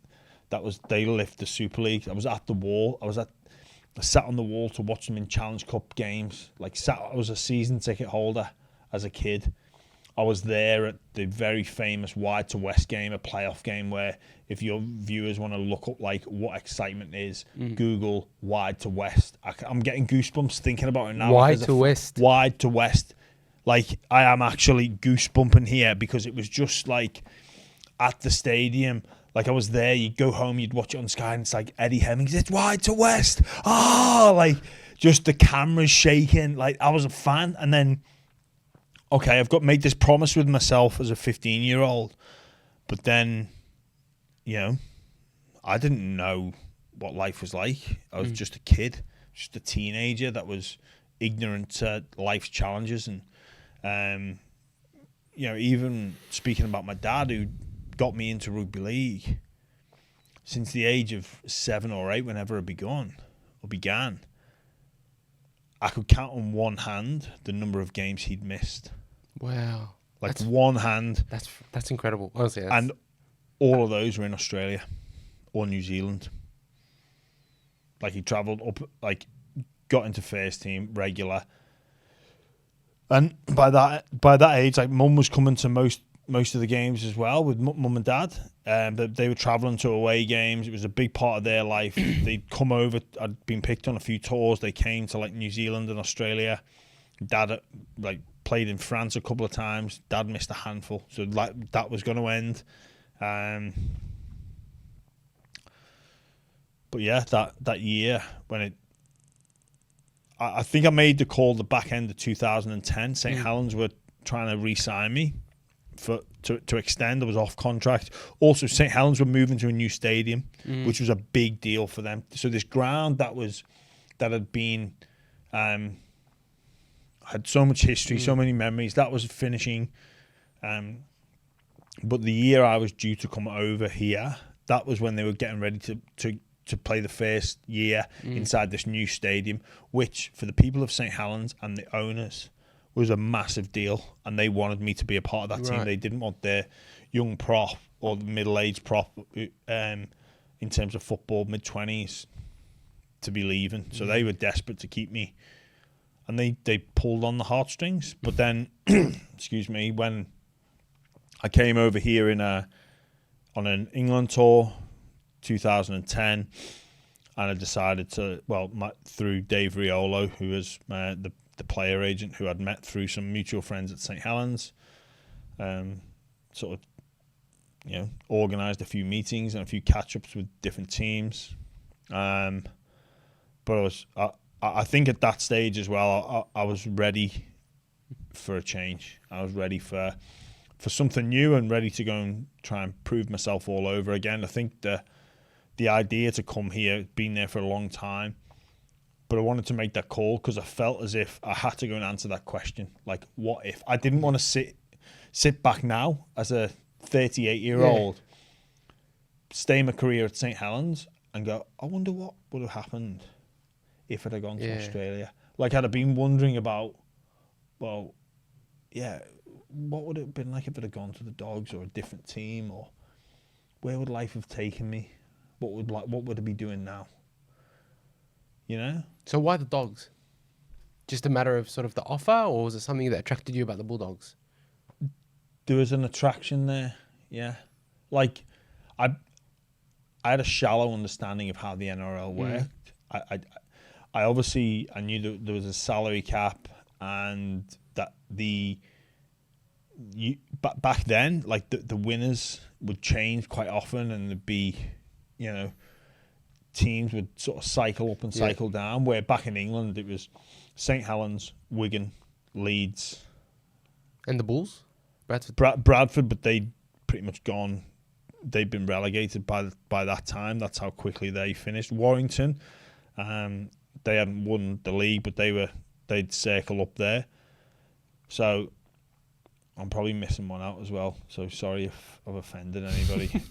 they lift the Super League. I was at the wall. I sat on the wall to watch them in Challenge Cup games. I was a season ticket holder as a kid. I was there at the very famous Wide to West game, a playoff game where if your viewers want to look up like what excitement is, Google Wide to West. I'm getting goosebumps thinking about it now. Wide to West. Wide to West. Like, I am actually goosebumping here because it was just like at the stadium. Like, I was there, you'd go home, you'd watch it on Sky, and it's like Eddie Hemmings, it's Wide to West. Like, just the cameras shaking. Like, I was a fan. And then, okay, I've made this promise with myself as a 15-year-old. But then, I didn't know what life was like. I was just a kid, just a teenager that was ignorant to life's challenges. And, even speaking about my dad, who got me into rugby league since the age of 7 or 8, whenever it began, I could count on one hand the number of games he'd missed. Wow. Like, one hand. That's incredible, honestly. And all of those were in Australia or New Zealand. Like, he travelled up, like, got into first team, regular. And by that age, like, mum was coming to most of the games as well with mum and dad. They were travelling to away games. It was a big part of their life. They'd come over. I'd been picked on a few tours. They came to like New Zealand and Australia. Dad played in France a couple of times. Dad missed a handful. So like that was going to end. But yeah, that year when I think I made the call the back end of 2010. St Helens were trying to re-sign me to extend. I was off contract. Also, St Helens were moving to a new stadium, which was a big deal for them. So this ground that had been had so much history, so many memories, that was finishing. But the year I was due to come over here, that was when they were getting ready to play the first year inside this new stadium, which for the people of St Helens and the owners was a massive deal, and they wanted me to be a part of that team. They didn't want their young prop or the middle-aged prop in terms of football, mid-20s, to be leaving. So they were desperate to keep me, and they pulled on the heartstrings. But then, excuse me, when I came over here on an England tour, 2010, and I decided to, through Dave Riolo, who was the player agent who I'd met through some mutual friends at St Helens, organised a few meetings and a few catch-ups with different teams. But I think at that stage as well, I was ready for a change. I was ready for something new and ready to go and try and prove myself all over again. I think the idea to come here, been there for a long time, but I wanted to make that call because I felt as if I had to go and answer that question. Like, what if? I didn't want to sit back now as a 38-year-old, stay my career at St Helens and go, I wonder what would have happened if I'd have gone to Australia. Like, I'd have been wondering about, what would it have been like if I'd have gone to the Dogs or a different team, or where would life have taken me? What would I be doing now? So why the Dogs? Just a matter of sort of the offer, or was it something that attracted you about the Bulldogs? There was an attraction there, yeah. Like, I had a shallow understanding of how the NRL worked. I obviously knew that there was a salary cap, and that back then, like the winners would change quite often, and there'd be, teams would sort of cycle up and cycle down, where back in England it was St Helens, Wigan, Leeds. And the Bulls? Bradford, but they pretty much gone. They'd been relegated by that time. That's how quickly they finished. Warrington, they hadn't won the league, but they'd circle up there. So I'm probably missing one out as well. So sorry if I've offended anybody.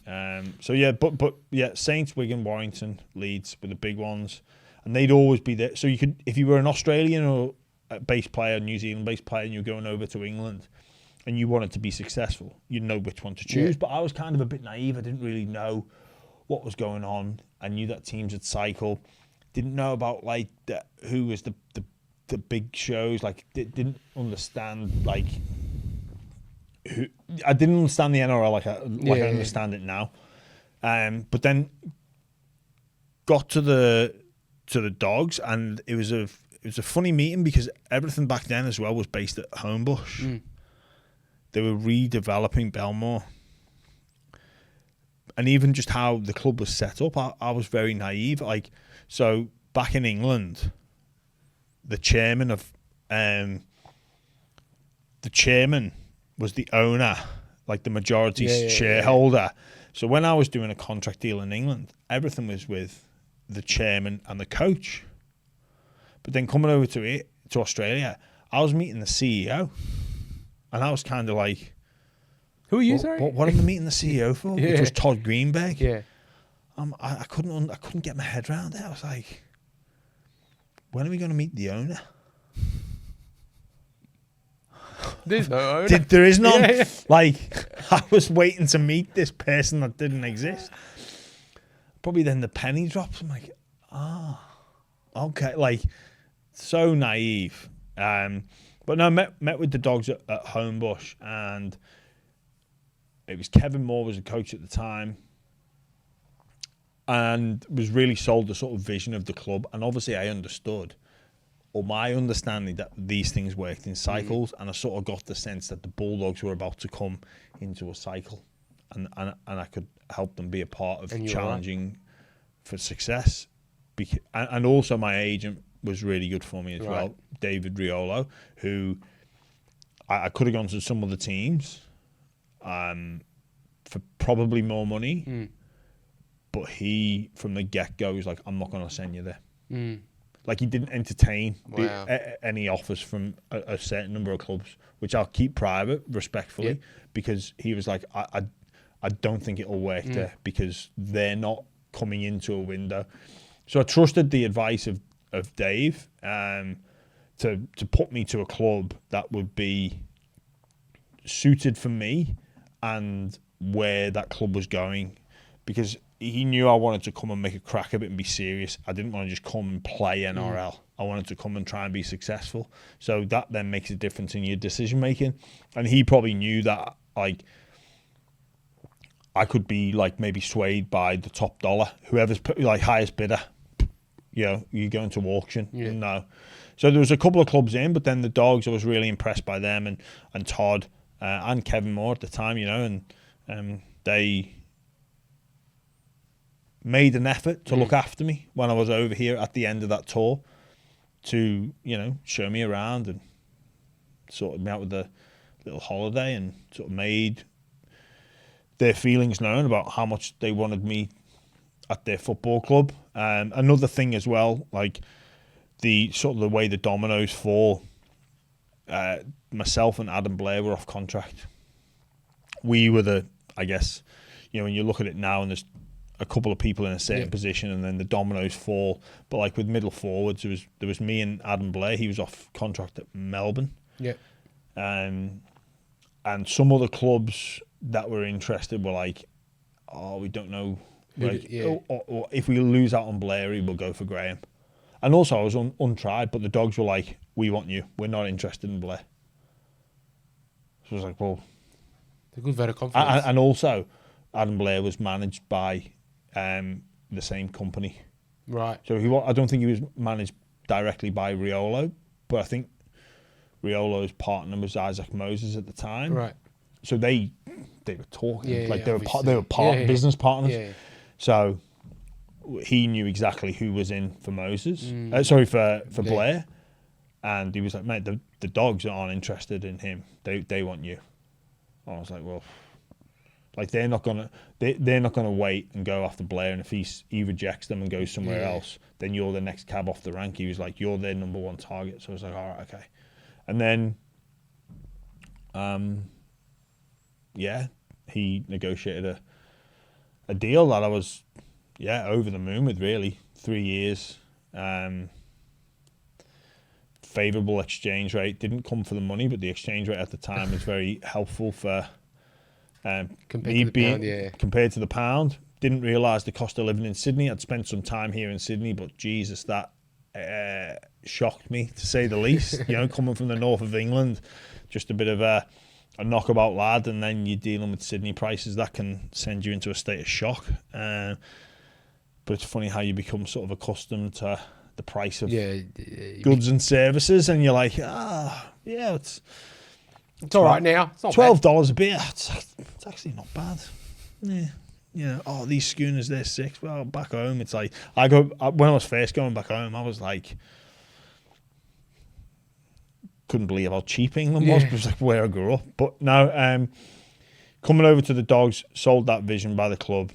So yeah, but yeah, Saints, Wigan, Warrington, Leeds were the big ones, and they'd always be there. So you could, if you were an Australian or a base player, New Zealand base player, and you're going over to England, and you wanted to be successful, you'd know which one to choose. But I was kind of a bit naive. I didn't really know what was going on. I knew that teams would cycle. Didn't know about like who was the big shows. Like didn't understand like who. I didn't understand the NRL like I understand it now. But then got to the Dogs, and it was a funny meeting because everything back then as well was based at Homebush. They were redeveloping Belmore. And even just how the club was set up, I was very naive. Like, so back in England, the chairman was the owner, like the majority shareholder. So when I was doing a contract deal in England, everything was with the chairman and the coach. But then coming over to Australia, I was meeting the CEO. And I was kind of like, who are you, sorry? What am I meeting the CEO for? Which was Todd Greenberg. Yeah. I couldn't get my head around it. I was like, when are we going to meet the owner? There's no owner. There is none. Yeah. Like, I was waiting to meet this person that didn't exist. Probably then the penny drops. I'm like, okay. Like, so naive. But no, met with the Dogs at Homebush, and it was Kevin Moore was the coach at the time, and was really sold the sort of vision of the club. And obviously I understood, or my understanding, that these things worked in cycles, and I sort of got the sense that the Bulldogs were about to come into a cycle, and I could help them be a part of challenging for success. And also my agent was really good for me as well, David Riolo, who I could have gone to some other teams for probably more money, but he, from the get-go, was like, I'm not going to send you there. Like, he didn't entertain any offers from a certain number of clubs, which I'll keep private, respectfully, because he was like, I don't think it'll work there, because they're not coming into a window. So I trusted the advice of Dave to put me to a club that would be suited for me and where that club was going, because he knew I wanted to come and make a crack of it and be serious. I didn't want to just come and play NRL. I wanted to come and try and be successful. So that then makes a difference in your decision making. And he probably knew that, like, I could be like maybe swayed by the top dollar, whoever's like highest bidder. You know, you go into auction. No. So there was a couple of clubs in, but then the Dogs, I was really impressed by them, and Todd and Kevin Moore at the time, you know, and they made an effort to look after me when I was over here at the end of that tour, to, you know, show me around and sorted me out with a little holiday, and sort of made their feelings known about how much they wanted me at their football club. Another thing as well, like the sort of the way the dominoes fall, myself and Adam Blair were off contract. We were I guess, you know, when you look at it now and there's a couple of people in a certain position and then the dominoes fall. But like with middle forwards, there was me and Adam Blair. He was off contract at Melbourne. Yeah. And some other clubs that were interested were like, oh, we don't know. Like, or if we lose out on Blair, we'll go for Graham. And also I was untried, but the Dogs were like, we want you. We're not interested in Blair. So I was like, well... A good vote of confidence. And also, Adam Blair was managed by the same company. Right. So I don't think he was managed directly by Riolo, but I think Riolo's partner was Isaac Moses at the time. Right. So they were talking, they were business partners. Yeah. So he knew exactly who was in for Moses. For Blair, and he was like, mate, the Dogs aren't interested in him. They want you. I was like, well, Like they're not gonna wait and go after Blair, and if he rejects them and goes somewhere else, then you're the next cab off the rank. He was like, you're their number one target. So I was like, all right, okay. And then, he negotiated a deal that I was, over the moon with, really. 3 years. Favourable exchange rate. Didn't come for the money, but the exchange rate at the time was very helpful for compared to the pound. Didn't realise the cost of living in Sydney. I'd spent some time here in Sydney, but Jesus, that shocked me, to say the least. Coming from the north of England, just a bit of a knockabout lad, and then you're dealing with Sydney prices, that can send you into a state of shock. But it's funny how you become sort of accustomed to the price of goods and services, and you're like, it's all right now. It's not $12 a beer. It's actually not bad. Yeah. These schooners, they're $6. Well, back home, it's like, when I was first going back home, I was like, couldn't believe how cheap England was. It was like where I grew up. But now, coming over to the Dogs, sold that vision by the club.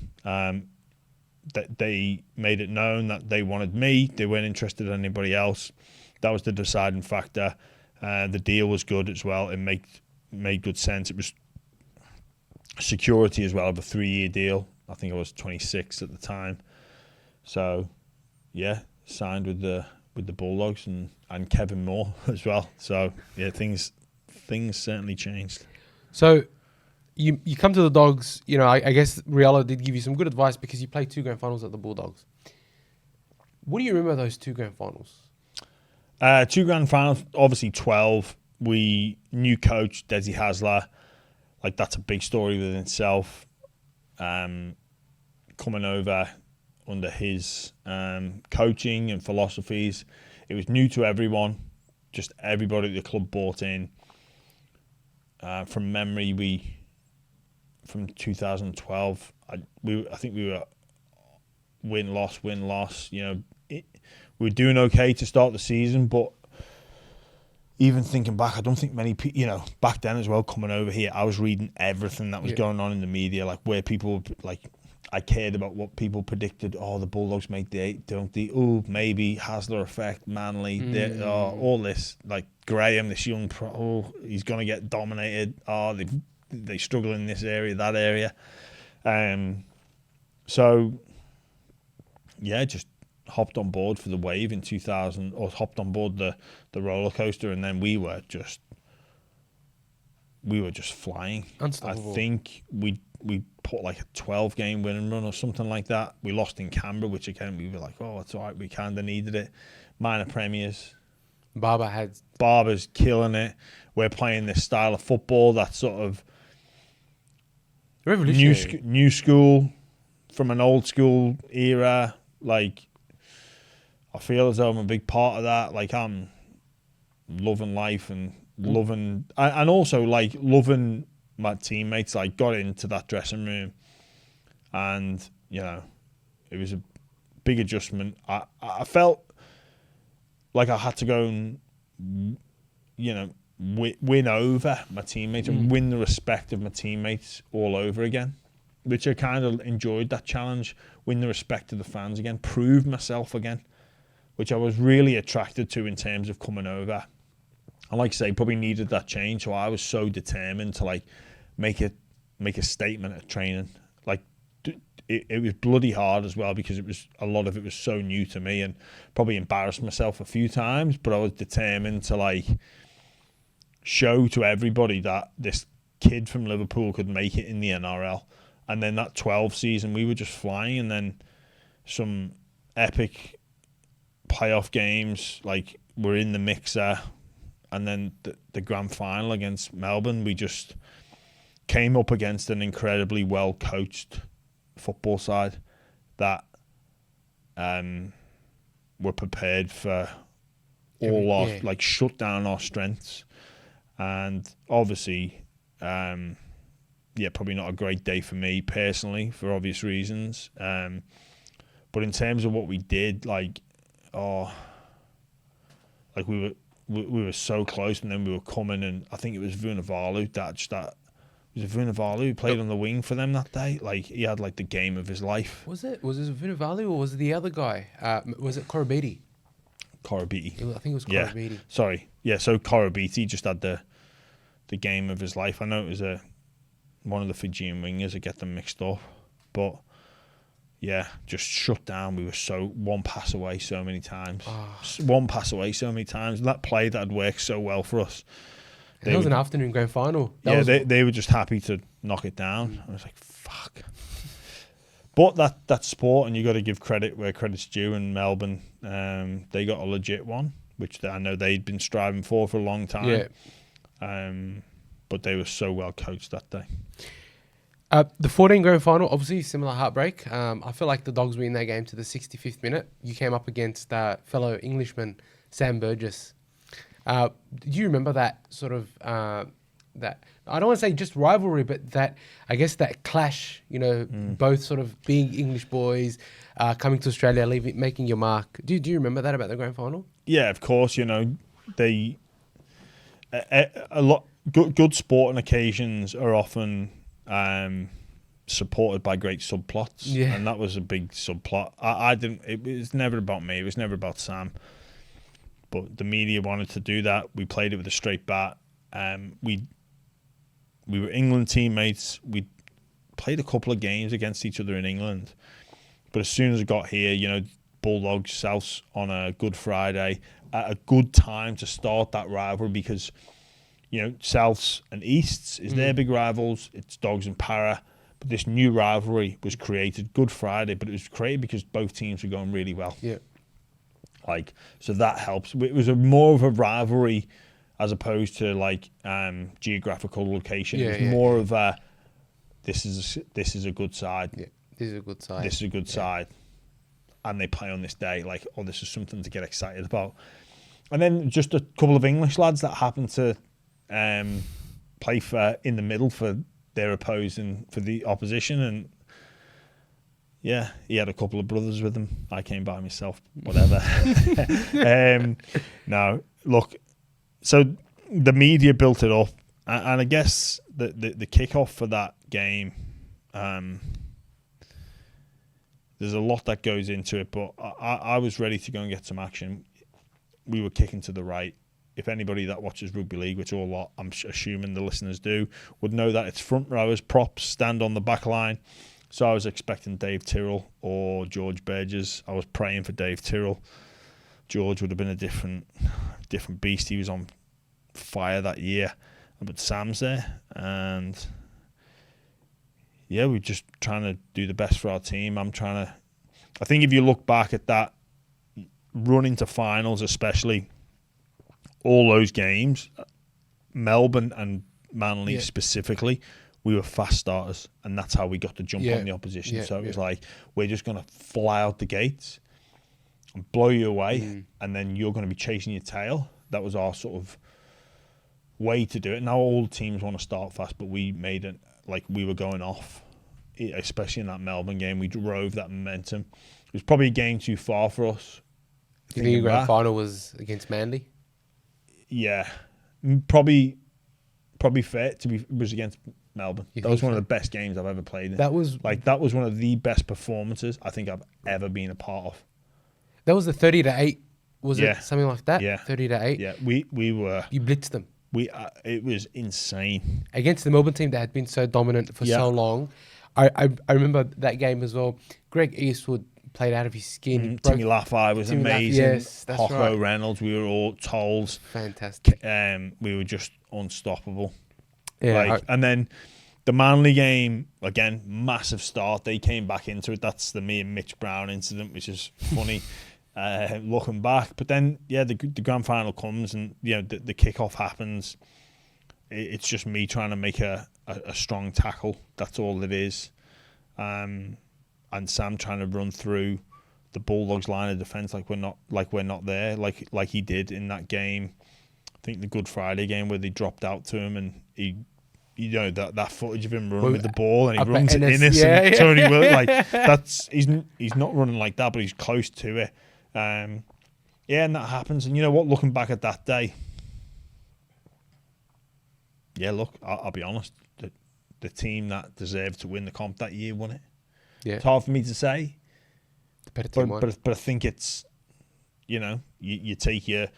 That they made it known that they wanted me. They weren't interested in anybody else. That was the deciding factor. The deal was good as well. It made good sense. It was security as well of a 3-year deal. I think I was 26 at the time. So, signed with the Bulldogs and Kevin Moore as well. So, things certainly changed. So, you come to the Dogs, I guess Riolo did give you some good advice because you played 2 grand finals at the Bulldogs. What do you remember of those 2 grand finals? 2 grand finals, obviously 12. We new coach, Desi Hasler. Like, that's a big story within itself. Coming over under his coaching and philosophies. It was new to everyone. Just everybody at the club bought in. From memory, from 2012, I think we were win-loss. We were doing okay to start the season, but even thinking back, I don't think many people, back then as well, coming over here, I was reading everything that was going on in the media, like where people, like, I cared about what people predicted. Oh, the Bulldogs make the 8, don't they? Oh, maybe Hasler effect, Manly, all this, like Graham, this young pro, he's going to get dominated. Oh, they struggle in this area, that area. So, just hopped on board for the wave in 2000, or hopped on board the roller coaster, and then we were just flying. Unstoppable. I think we put like a 12-game winning run or something like that. We lost in Canberra, which again we were like, oh, it's all right. We kind of needed it. Minor premiers. Barber's killing it. We're playing this style of football that's sort of revolutionary, new school from an old school era. Like, I feel as though I'm a big part of that. Like, I'm loving life and loving, and also like loving my teammates. Like, got into that dressing room, and it was a big adjustment. I felt like I had to go and win over my teammates and win the respect of my teammates all over again, which I kind of enjoyed, that challenge. Win the respect of the fans again, prove myself again, which I was really attracted to in terms of coming over. And like I say, probably needed that change. So I was so determined to like make a statement at training. Like, it was bloody hard as well, because a lot of it was so new to me, and probably embarrassed myself a few times, but I was determined to like show to everybody that this kid from Liverpool could make it in the NRL. And then that 12 season, we were just flying, and then some epic playoff games, like we're in the mixer, and then the grand final against Melbourne, we just came up against an incredibly well coached football side that were prepared for all our like shut down our strengths. And obviously, probably not a great day for me personally for obvious reasons. But in terms of what we did, like we were so close, and then we were coming, and I think it was Vunivalu that It was Vunivalu who played on the wing for them that day. Like, he had like the game of his life. Was it Vunivalu or was it the other guy? Was it Korobiti? Korobiti. I think it was Korobiti. Yeah, sorry. Yeah, so Korobiti just had the game of his life. I know it was one of the Fijian wingers that get them mixed up, but yeah, just shut down. We were so one pass away so many times. One pass away so many times. That play that had worked so well for us. That was an afternoon grand final. They were just happy to knock it down. I was like, fuck. But that's sport, and you got to give credit where credit's due. And Melbourne, they got a legit one, which I know they'd been striving for a long time. Yeah. But they were so well coached that day. The 14 grand final, obviously similar heartbreak. I feel like the Dogs win that game to the 65th minute. You came up against fellow Englishman Sam Burgess. Do you remember that sort of that? I don't want to say just rivalry, but that, I guess, that clash. Both sort of being English boys, coming to Australia, making your mark. Do you remember that about the grand final? Yeah, of course. They a lot good sporting occasions are often supported by great subplots, and that was a big subplot. I didn't. It was never about me. It was never about Sam. But the media wanted to do that. We played it with a straight bat. We were England teammates. We played a couple of games against each other in England. But as soon as I got here, Bulldogs, Souths on a Good Friday, at a good time to start that rivalry because, Souths and Easts is their big rivals. It's Dogs and Para. But this new rivalry was created Good Friday, but it was created because both teams were going really well. Yeah. So that helps. It was more of a rivalry as opposed to geographical location. It was more of a this is a good side. Yeah, this is a good side. This is a good side, and they play on this day. This is something to get excited about. And then just a couple of English lads that happened to play in the middle for their opposing for the opposition and. Yeah, he had a couple of brothers with him. I came by myself, whatever. No, look, so the media built it up. And I guess the kickoff for that game, there's a lot that goes into it, but I was ready to go and get some action. We were kicking to the right. If anybody that watches rugby league, which a lot, I'm assuming the listeners do, would know that it's front rowers, props, stand on the back line. So I was expecting Dave Tyrrell or George Burgess. I was praying for Dave Tyrrell. George would have been a different beast. He was on fire that year. But Sam's there. And yeah, we're just trying to do the best for our team. I think if you look back at that run into finals, especially all those games, Melbourne and Manly specifically, we were fast starters, and that's how we got the jump on the opposition. So it was we're just going to fly out the gates and blow you away, and then you're going to be chasing your tail. That was our sort of way to do it. Now all teams want to start fast, but we made it we were going off, especially in that Melbourne game. We drove that momentum. It was probably a game too far for us. Do you think your grand final was against Manly? Yeah, probably fair was against Melbourne. That was one of the best games I've ever played in. That was one of the best performances I think I've ever been a part of. That was the 30-8, was it? Something like that? Yeah. 30-8. Yeah, we were. You blitzed them. It was insane. Against the Melbourne team that had been so dominant for so long. I remember that game as well. Greg Eastwood played out of his skin. Timmy Laffey was amazing. Yes, that's Hocko right. Reynolds, we were all tolls. Fantastic. We were just unstoppable. Yeah, and then the Manly game, again, massive start. They came back into it. That's the me and Mitch Brown incident, which is funny looking back. But then, the grand final comes and, the kickoff happens. It's just me trying to make a strong tackle. That's all it is. And Sam trying to run through the Bulldogs line of defence like we're not there, like he did in that game. I think the Good Friday game where they dropped out to him and he, that footage of him running with the ball and he runs at Innes and Tony Will, he's not running like that, but he's close to it. And that happens. And you know what? Looking back at that day, look, I'll be honest. the team that deserved to win the comp that year won it. Yeah. It's hard for me to say, The better team won. but I think it's, you take your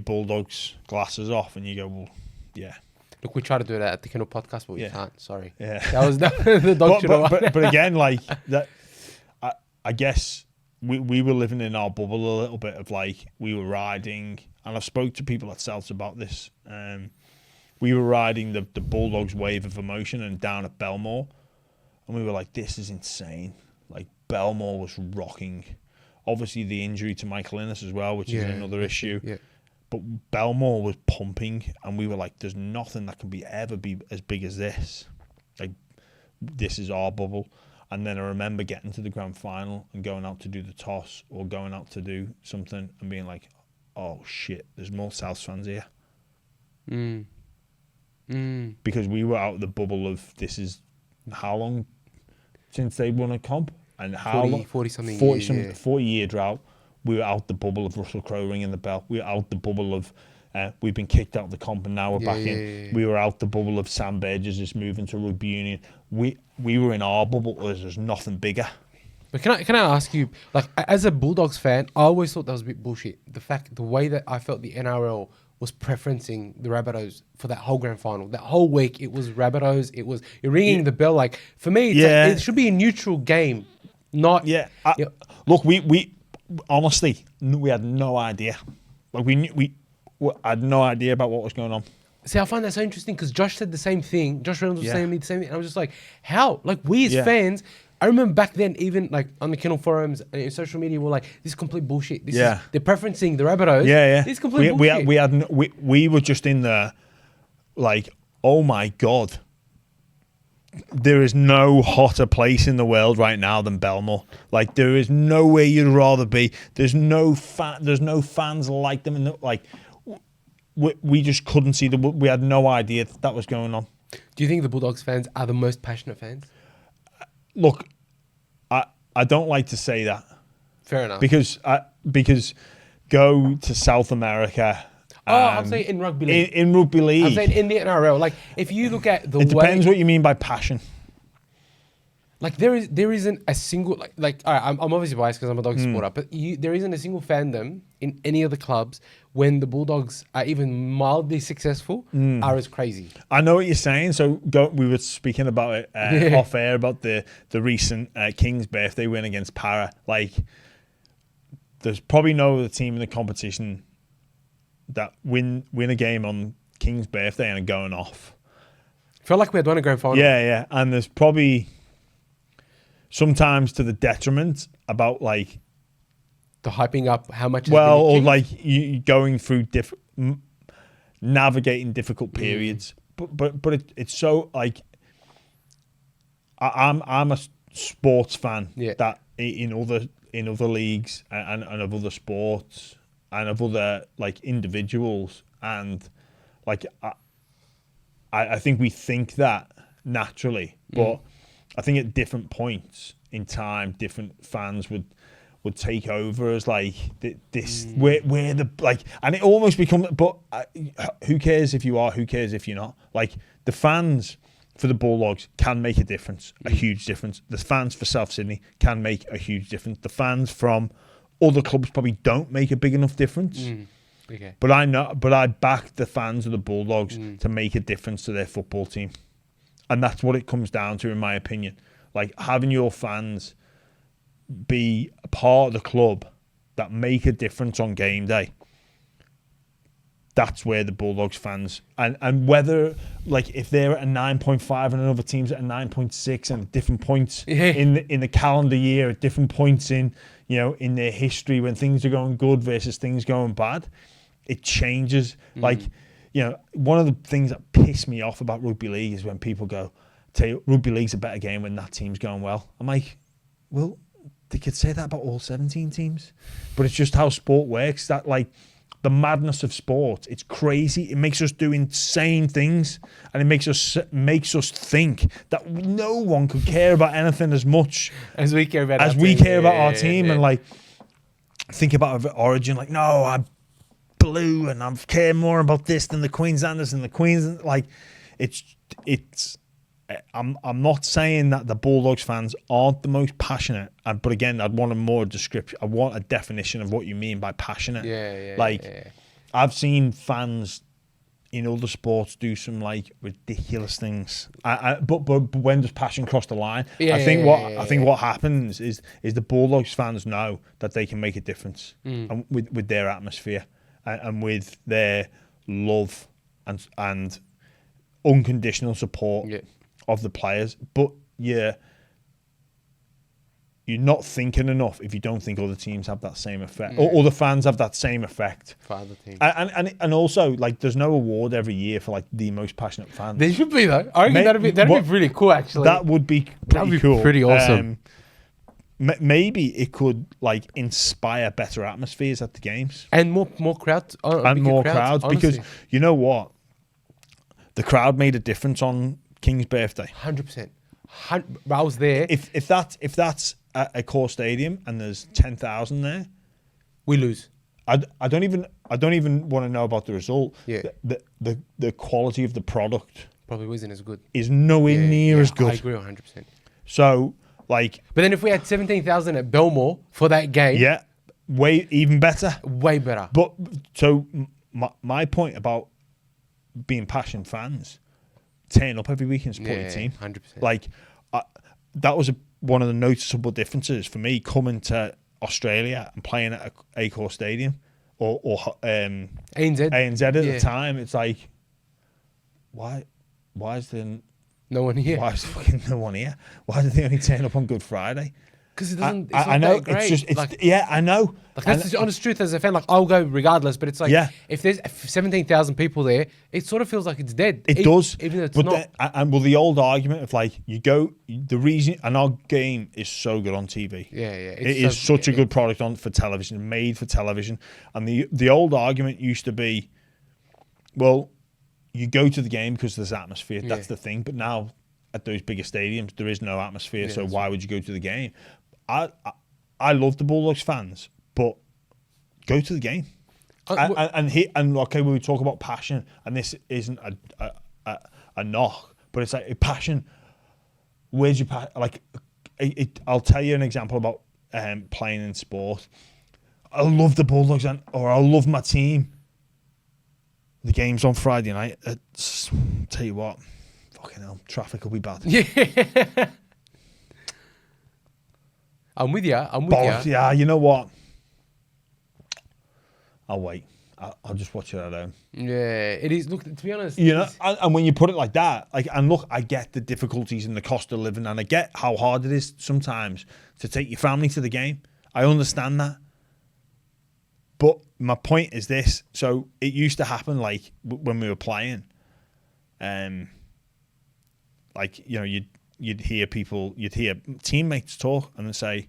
Bulldogs glasses off and you go, well, yeah. Look, we try to do that at the Kennel podcast, but we Yeah. can't. Sorry. Yeah. That was the dog should have won. but again, like that, I guess we were living in our bubble a little bit of like we were riding, and I've spoke to people at Souths about this. We were riding the Bulldogs wave of emotion and down at Belmore, and we were like, this is insane. Like Belmore was rocking. Obviously the injury to Michael Innes as well, which is another issue. Yeah. But Belmore was pumping, and we were like, there's nothing that can ever be as big as this. Like, this is our bubble. And then I remember getting to the grand final and going out to do the toss or going out to do something and being like, oh, shit, there's more South fans here. Because we were out of the bubble of this is how long since they won a comp? And how 40-something 40-year drought. We were out the bubble of Russell Crowe ringing the bell. We were out the bubble of we've been kicked out of the comp and now we're back in. We were out the bubble of Sam Burgess just moving to rugby union. We were in our bubble. There's nothing bigger. But can I ask you, like, as a Bulldogs fan, I always thought that was a bit bullshit. The way that I felt the NRL was preferencing the Rabbitohs for that whole grand final. That whole week, it was Rabbitohs. You're ringing the bell. Like, for me, it's like, it should be a neutral game, not... Yeah. Look, we honestly, we had no idea. Like, we had no idea about what was going on. See, I find that so interesting because Josh said the same thing. Josh Reynolds was saying the same thing. And I was just like, how? Like, we as fans... I remember back then, even like on the Kennel forums and in social media, we're like, "This is complete bullshit. They're preferencing the Rabbitohs. This is complete bullshit." We were just in there, like, oh my god, there is no hotter place in the world right now than Belmore. Like, there is nowhere you'd rather be. There's no fans like them, and like, we just couldn't see we had no idea that was going on. Do you think the Bulldogs fans are the most passionate fans? Look, I don't like to say that. Fair enough. Because go to South America. I'm saying in rugby league. In rugby league. I'm saying in the NRL. Like, if you look at the it depends what you mean by passion. Like, there isn't a single like. All right, I'm obviously biased because I'm a dog supporter, but there isn't a single fandom in any of the clubs when the Bulldogs are even mildly successful are as crazy. I know what you're saying. So we were speaking about it off air about the recent King's birthday win against Para. Like, there's probably no other team in the competition that win a game on King's birthday and are going off. Felt like we had won a grand final. Yeah, and there's probably sometimes to the detriment about like the hyping up how much. Or like you going through navigating difficult periods, but it's so like I'm a sports fan that in other leagues and of other sports and of other like individuals, and like I think we think that naturally, but I think at different points in time, different fans would take over as like this. We're the like, and it almost becomes. But who cares if you are? Who cares if you're not? Like, the fans for the Bulldogs can make a difference, a huge difference. The fans for South Sydney can make a huge difference. The fans from other clubs probably don't make a big enough difference. Okay. But I back the fans of the Bulldogs to make a difference to their football team. And that's what it comes down to, in my opinion. Like, having your fans be a part of the club that make a difference on game day. That's where the Bulldogs fans... And whether, like, if they're at a 9.5 and another team's at a 9.6 and at different points in the calendar year, at different points in their history, when things are going good versus things going bad, it changes. Like... one of the things that piss me off about rugby league is when people go, rugby league's a better game when that team's going well. I'm like, well, they could say that about all 17 teams. But it's just how sport works. That, like, the madness of sport, it's crazy. It makes us do insane things. And it makes us think that no one could care about anything as much as we care about our team. And, like, think about Origin, like, no, I'm blue and I care more about this than the Queenslanders and the Queens. Like, it's I'm not saying that the Bulldogs fans aren't the most passionate, but again, I'd want a more description. I want a definition of what you mean by passionate. I've seen fans in other sports do some like ridiculous things. But when does passion cross the line? I think what happens is the Bulldogs fans know that they can make a difference and with their atmosphere and with their love and unconditional support of the players. But you're not thinking enough if you don't think other teams have that same effect, or other fans have that same effect for other teams. And also, like, there's no award every year for like the most passionate fans. There should be though. I reckon that'd be really cool. Actually, that would be cool. Pretty awesome. Maybe it could like inspire better atmospheres at the games and more crowds crowds because you know what, the crowd made a difference on King's birthday. 100%. I was there. If that's a core stadium and there's 10,000 there, we lose. I don't even want to know about the result. Yeah. The quality of the product probably wasn't as good. Is nowhere near as good. I agree 100%. So like, but then if we had 17,000 at Belmore for that game, even better. Way better. But so my point about being passionate fans, turn up every week and support your team. 100%. Like that was one of the noticeable differences for me coming to Australia and playing at a Accor Stadium or ANZ at the time. It's like, why is there no one here? Why is fucking no one here? Why did they only turn up on Good Friday? Because it doesn't. I know. That great. It's just. Like, I know. Like that's the honest truth as a fan. Like I'll go regardless. But it's like if there's 17,000 people there, it sort of feels like it's dead. It does. Even though it's not. The old argument of like you go. The reason our game is so good on TV. It is such a good product for television, made for television. And the old argument used to be, well, you go to the game because there's atmosphere. That's the thing. But now at those bigger stadiums, there is no atmosphere. So why would you go to the game? I love the Bulldogs fans, but go to the game. Okay, we talk about passion, and this isn't a knock, but it's like a passion. Where's your passion? Like, I'll tell you an example about playing in sport. I love the Bulldogs, or I love my team. The game's on Friday night. Tell you what, fucking hell, traffic will be bad. Yeah. I'm with you. Yeah, you know what? I'll wait. I'll just watch it at home. Yeah, it is. Look, to be honest, you know, and when you put it like that, like, and look, I get the difficulties and the cost of living, and I get how hard it is sometimes to take your family to the game. I understand that. But my point is this. So it used to happen like when we were playing, like, you know, you'd hear teammates talk and they say,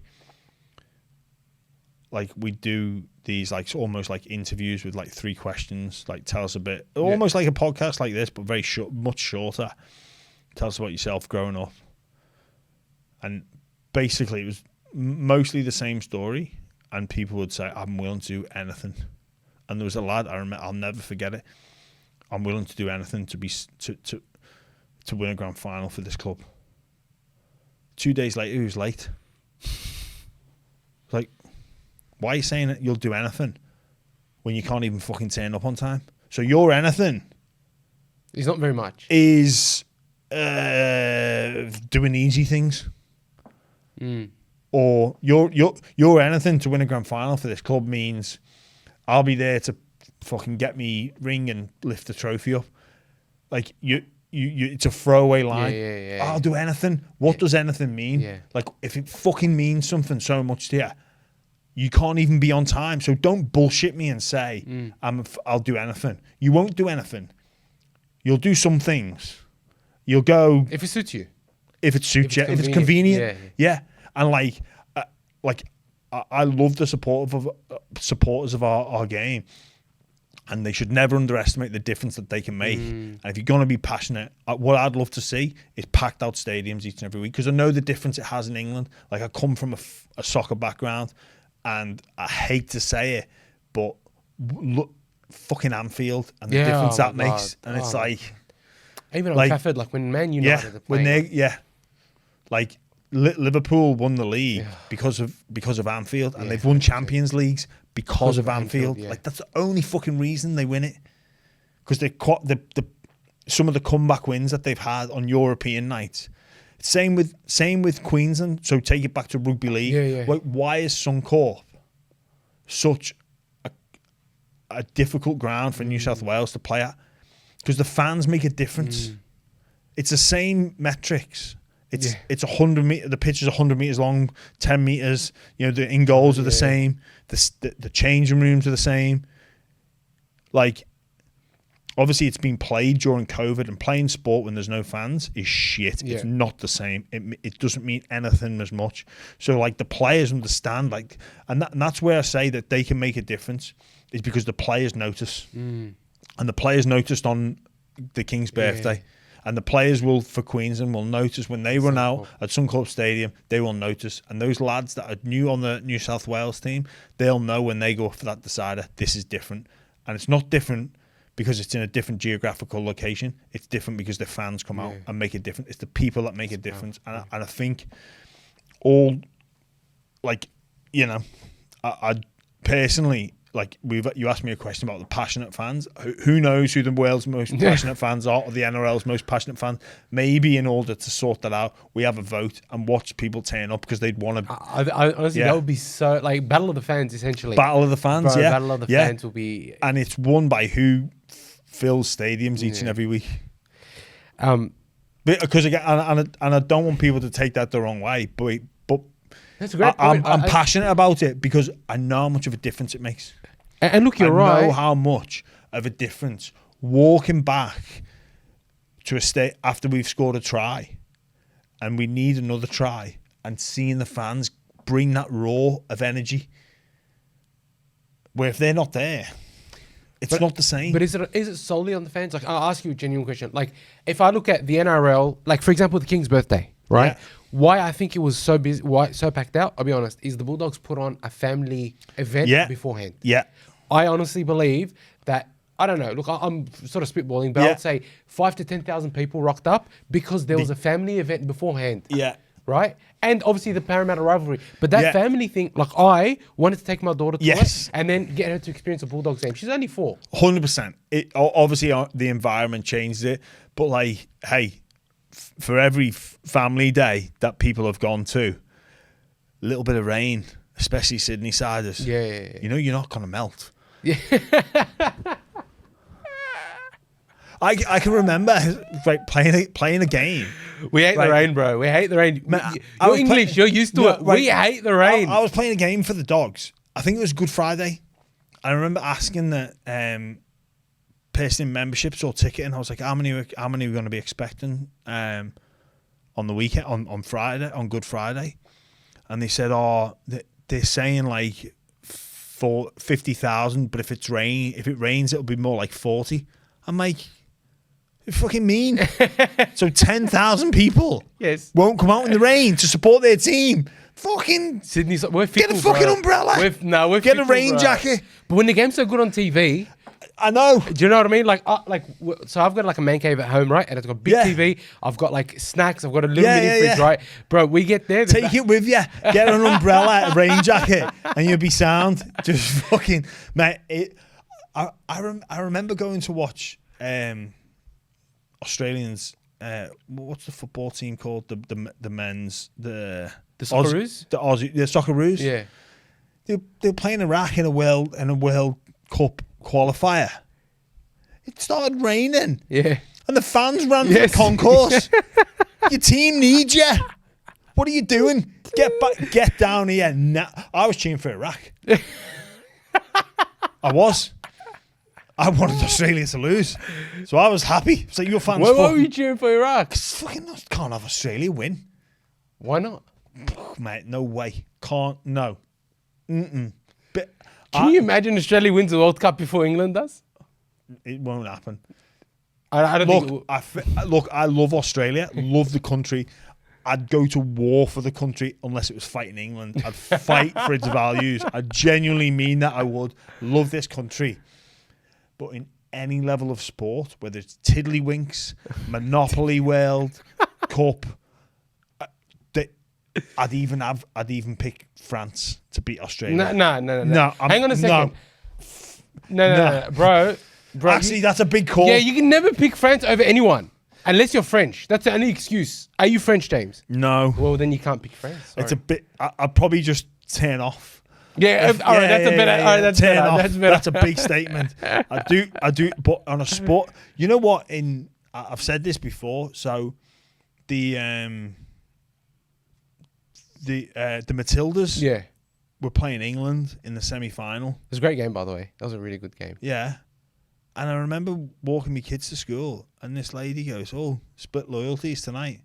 like, we do these like almost like interviews with like 3 questions, like tell us a bit, almost like a podcast like this, but very short, much shorter. Tell us about yourself growing up. And basically it was mostly the same story, and people would say, I'm willing to do anything. And there was a lad, I remember, I'll never forget it. I'm willing to do anything to win a grand final for this club. 2 days later, he was late. Like, why are you saying that you'll do anything when you can't even fucking turn up on time? So your anything is not very much. Is doing easy things. Or your anything to win a grand final for this club means I'll be there to fucking get me ring and lift the trophy up. Like you it's a throwaway line. I'll do anything. What does anything mean? Like, if it fucking means something so much to you, you can't even be on time. So don't bullshit me and say I'll do anything. You won't do anything. You'll do some things. You'll go if it suits you. If it suits you. If it's convenient. Yeah. And like I love the supporters of our game. And they should never underestimate the difference that they can make. And if you're going to be passionate, what I'd love to see is packed out stadiums each and every week. Because I know the difference it has in England. Like, I come from a soccer background, and I hate to say it, but look, fucking Anfield and the difference that makes. And it's like, Even on Like, Trafford, like when Man United are when playing. like Liverpool won the league because of Anfield, and they've won Champions Leagues because of Anfield. Like that's the only fucking reason they win it, because the some of the comeback wins that they've had on European nights. Same with Queensland. So take it back to rugby league. Yeah. Like, why is Suncorp such a difficult ground for New South Wales to play at? Because the fans make a difference. It's the same metrics. It's 100 meter. The pitch is 100 meters long, 10 meters. You know, the in goals are the same. The changing rooms are the same. Like, obviously, it's been played during COVID, and playing sport when there's no fans is shit. It's not the same. It doesn't mean anything as much. So, like, the players understand, like, and that's where I say that they can make a difference, is because the players notice. And the players noticed on the King's birthday. And the players for Queensland will notice when they run out at Suncorp Stadium, they will notice. And those lads that are new on the New South Wales team, they'll know when they go for that decider, this is different. And it's not different because it's in a different geographical location. It's different because the fans come out and make a difference. It's the people that make a difference. And I think all, like, you know, I personally, like, you asked me a question about the passionate fans. Who knows who the world's most passionate fans are, or the NRL's most passionate fans? Maybe in order to sort that out, we have a vote and watch people turn up because they'd want to. I honestly, that would be so, like, battle of the fans, essentially. Battle of the fans, Bro, battle of the fans will be, and it's won by who fills stadiums each and every week. Because again, and I don't want people to take that the wrong way, but that's a great I'm point. passionate about it because I know how much of a difference it makes. And look, you're right. I know how much of a difference walking back to a state after we've scored a try and we need another try, and seeing the fans bring that roar of energy, where if they're not there, it's not the same. But is it solely on the fans? Like, I'll ask you a genuine question. Like, if I look at the NRL, like, for example, the King's birthday, right? Yeah. Why I think it was so busy, why so packed out, I'll be honest, is the Bulldogs put on a family event beforehand. Yeah. I honestly believe that, I don't know, look, I'm sort of spitballing, but I'd say 5,000 to 10,000 people rocked up because there was a family event beforehand. Yeah. Right? And obviously the Parramatta rivalry. But that family thing, like, I wanted to take my daughter to it and then get her to experience a Bulldogs game. She's only 4. 100%. Obviously, the environment changes it. But, like, hey, for every family day that people have gone to, a little bit of rain, especially Sydney siders, you know, you're not going to melt. Yeah. I can remember, like, playing a game. We hate the rain, bro. We hate the rain. You're English. You're used to it. We hate the rain. I was playing a game for the Dogs. I think it was Good Friday. I remember asking the person in memberships or ticketing. I was like, how many are we going to be expecting on the weekend, on Friday, on Good Friday? And they said, they're saying like 50,000, but if it rains, it'll be more like 40. I'm like, you fucking mean? So 10,000 people won't come out in the rain to support their team. Fucking Sydney's, we're fickle, get a fucking umbrella. We're get fickle, a rain jacket. But when the game's so good on TV, I know. Do you know what I mean? Like, so I've got like a man cave at home, right? And it's got a big TV. I've got like snacks. I've got a little mini fridge, right? Bro, we get there. Take it with you. Get an umbrella, a rain jacket, and you'll be sound. Just fucking, mate. I remember going to watch Australians. What's the football team called? The men's the Socceroos? The Socceroos. Yeah. They're playing Iraq in a World Cup qualifier. It started raining. Yeah. And the fans ran to the concourse. Your team needs you. What are you doing? Get down here. I was cheering for Iraq. I wanted Australia to lose. So I was happy. So your fans. Why were you cheering for Iraq? Fucking can't have Australia win. Why not? Mate, no way. Can't, no. But can you imagine Australia wins the World Cup before England does? It won't happen. I don't think. I love Australia. Love the country. I'd go to war for the country unless it was fighting England. I'd fight for its values. I genuinely mean that. I would love this country. But any level of sport, whether it's Tiddlywinks, Monopoly World, Cup, I'd even pick France to beat Australia. No. Hang on a second. No, bro. Actually, that's a big call. Yeah, you can never pick France over anyone unless you're French. That's the only excuse. Are you French, James? No. Well, then you can't pick France. Sorry. It's a bit. I'd probably just turn off. Yeah, all right, that's a better. All right, that's better. That's better. That's a big statement. I do. But on a sport, you know what? I've said this before. So, the Matildas, were playing England in the semi-final. It was a great game, by the way. That was a really good game. Yeah, and I remember walking my kids to school, and this lady goes, "Oh, split loyalties tonight."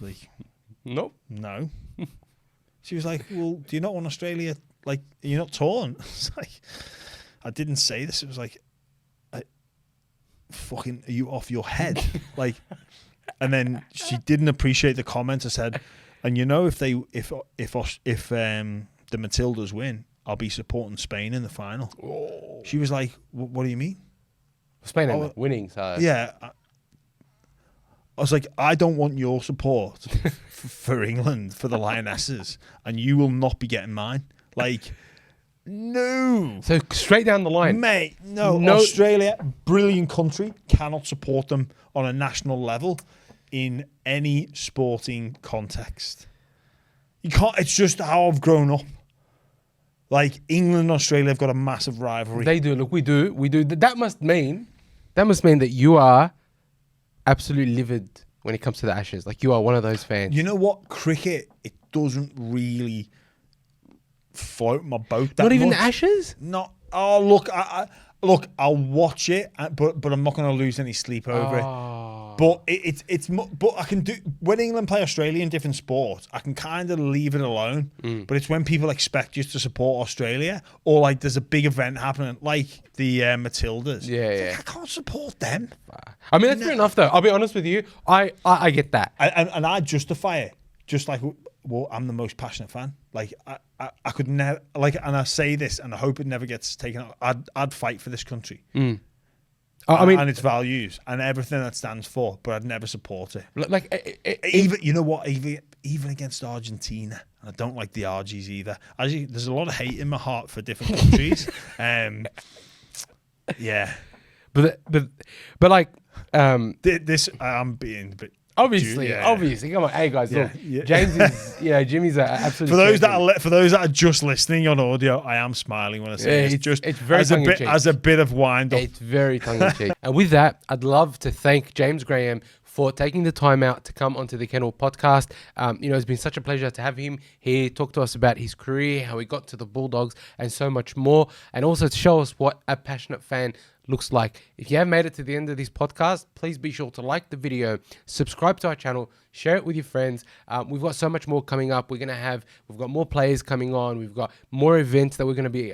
Like, nope. No. She was like, "Well, do you not want Australia? Like, are you not torn?" It's like, I didn't say this. It was like, fucking, are you off your head? Like, and then she didn't appreciate the comment. I said, and you know, if the Matildas win, I'll be supporting Spain in the final. Oh. She was like, "What do you mean?" Spain are winning, so yeah. I was like, I don't want your support for England, for the Lionesses, and you will not be getting mine. Like, no. So straight down the line. Mate, no. Australia, brilliant country, cannot support them on a national level in any sporting context. You can't. It's just how I've grown up. Like, England and Australia have got a massive rivalry. They do. Look, we do. That must mean that you are absolutely livid when it comes to the Ashes. Like, you are one of those fans. You know what? Cricket, it doesn't really float my boat that Not even much. the Ashes? Not. Oh, look, look, I'll watch it, but I'm not going to lose any sleep over it. But but I can do, when England play Australia in different sports, I can kind of leave it alone. But it's when people expect you to support Australia, or like there's a big event happening, like the Matildas. Yeah. I can't support them. I mean, that's fair enough, though. I'll be honest with you. I get that. And I justify it. Just like, well, I'm the most passionate fan. Like, I could never, like, and I say this, and I hope it never gets taken out. I'd fight for this country. I mean, and its values and everything that stands for, but I'd never support it. Like, even, you know what? Even against Argentina, and I don't like the Argies either. Actually, there's a lot of hate in my heart for different countries. Yeah, but like, this I'm being a bit. Obviously, come on, hey guys, look, James is, Jimmy's absolutely. For those that are just listening on audio, I am smiling when I say it's very as a bit of wind up. It's very tongue in cheek. And with that, I'd love to thank James Graham for taking the time out to come onto the Kennel podcast. It's been such a pleasure to have him here, talk to us about his career, how he got to the Bulldogs, and so much more, and also to show us what a passionate fan looks like. If you have made it to the end of this podcast, please be sure to like the video, subscribe to our channel, share it with your friends. We've got so much more coming up. We've got more players coming on. We've got more events that we're going to be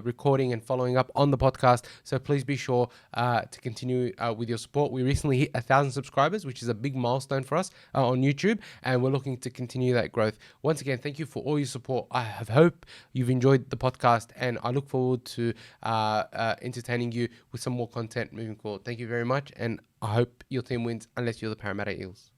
recording and following up on the podcast. So please be sure to continue with your support. We recently hit 1,000 subscribers, which is a big milestone for us on YouTube, and we're looking to continue that growth. Once again, thank you for all your support. I hope you've enjoyed the podcast, and I look forward to entertaining you with some more content moving forward. Thank you very much, and I hope your team wins unless you're the Parramatta Eels.